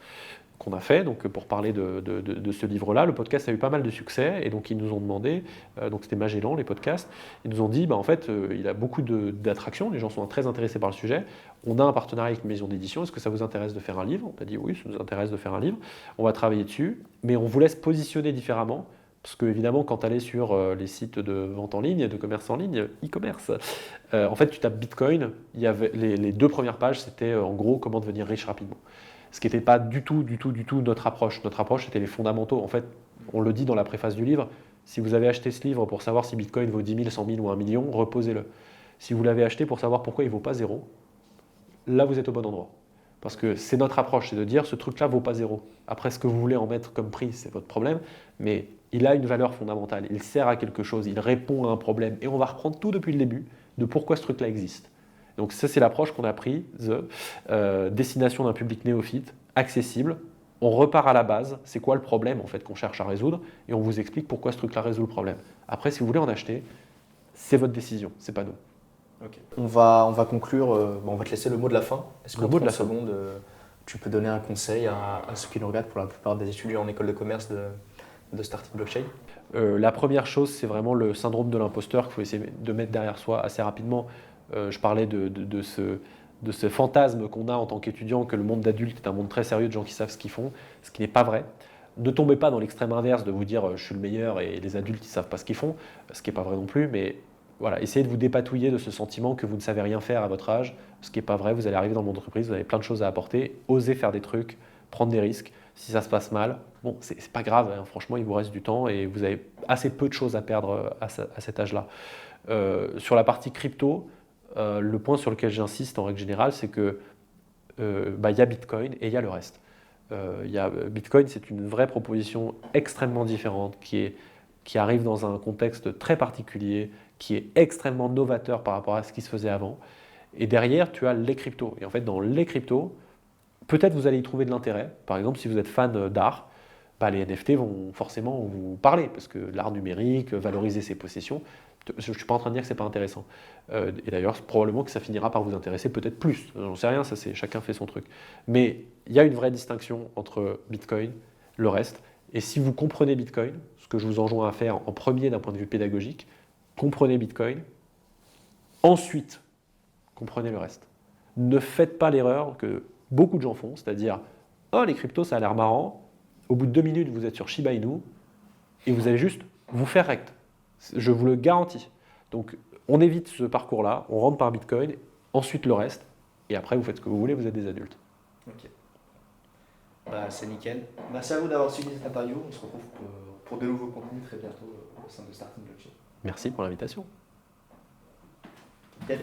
qu'on a fait donc pour parler de ce livre-là. Le podcast a eu pas mal de succès et donc ils nous ont demandé, donc c'était Magellan les podcasts, ils nous ont dit en fait il a beaucoup d'attractions, les gens sont très intéressés par le sujet, on a un partenariat avec une maison d'édition, est-ce que ça vous intéresse de faire un livre? On a dit oui, ça nous intéresse de faire un livre, on va travailler dessus, mais on vous laisse positionner différemment. Parce que évidemment, quand tu allais sur les sites de vente en ligne, de commerce en ligne, e-commerce, en fait, tu tapes Bitcoin, il y avait les 2 premières pages, c'était en gros comment devenir riche rapidement. Ce qui n'était pas du tout notre approche. Notre approche, c'était les fondamentaux. En fait, on le dit dans la préface du livre, si vous avez acheté ce livre pour savoir si Bitcoin vaut 10 000, 100 000 ou 1 million, reposez-le. Si vous l'avez acheté pour savoir pourquoi il ne vaut pas zéro, là, vous êtes au bon endroit. Parce que c'est notre approche, c'est de dire ce truc-là ne vaut pas zéro. Après, ce que vous voulez en mettre comme prix, c'est votre problème, mais il a une valeur fondamentale, il sert à quelque chose, il répond à un problème. Et on va reprendre tout depuis le début de pourquoi ce truc-là existe. Donc ça, c'est l'approche qu'on a prise, destination d'un public néophyte, accessible. On repart à la base, c'est quoi le problème en fait qu'on cherche à résoudre, et on vous explique pourquoi ce truc-là résout le problème. Après, si vous voulez en acheter, c'est votre décision, c'est pas nous. Okay. On va conclure, on va te laisser le mot de la fin. Est-ce qu'en 30 secondes, tu peux donner un conseil à ceux qui nous regardent, pour la plupart des étudiants en école de commerce de Starting Blockchain? La première chose, c'est vraiment le syndrome de l'imposteur qu'il faut essayer de mettre derrière soi assez rapidement. Je parlais de ce fantasme qu'on a en tant qu'étudiant, que le monde d'adulte est un monde très sérieux de gens qui savent ce qu'ils font, ce qui n'est pas vrai. Ne tombez pas dans l'extrême inverse de vous dire je suis le meilleur et les adultes ne savent pas ce qu'ils font, ce qui n'est pas vrai non plus, mais voilà, essayez de vous dépatouiller de ce sentiment que vous ne savez rien faire à votre âge, ce qui n'est pas vrai, vous allez arriver dans le monde d'entreprise, vous avez plein de choses à apporter, osez faire des trucs, prendre des risques. Si ça se passe mal, bon, c'est pas grave, hein, franchement, il vous reste du temps et vous avez assez peu de choses à perdre à cet âge-là. Sur la partie crypto, le point sur lequel j'insiste en règle générale, c'est que y a Bitcoin et il y a le reste. Bitcoin, c'est une vraie proposition extrêmement différente qui arrive dans un contexte très particulier, qui est extrêmement novateur par rapport à ce qui se faisait avant. Et derrière, tu as les cryptos. Et en fait, dans les cryptos, peut-être vous allez y trouver de l'intérêt. Par exemple, si vous êtes fan d'art, les NFT vont forcément vous parler, parce que l'art numérique, valoriser ses possessions, je ne suis pas en train de dire que ce n'est pas intéressant. Et d'ailleurs, probablement que ça finira par vous intéresser peut-être plus. J'en sais rien, chacun fait son truc. Mais il y a une vraie distinction entre Bitcoin, le reste. Et si vous comprenez Bitcoin, ce que je vous enjoins à faire en premier d'un point de vue pédagogique, comprenez Bitcoin. Ensuite, comprenez le reste. Ne faites pas l'erreur que beaucoup de gens font, c'est-à-dire « Oh, les cryptos, ça a l'air marrant ». Au bout de 2 minutes, vous êtes sur Shiba Inu et vous allez juste vous faire rect. Je vous le garantis. Donc, on évite ce parcours-là, on rentre par Bitcoin, ensuite le reste, et après, vous faites ce que vous voulez, vous êtes des adultes. Ok. C'est nickel. Merci à vous d'avoir suivi cette interview. On se retrouve pour de nouveaux contenus très bientôt au sein de Starting Blockchain. Merci pour l'invitation. Nickel.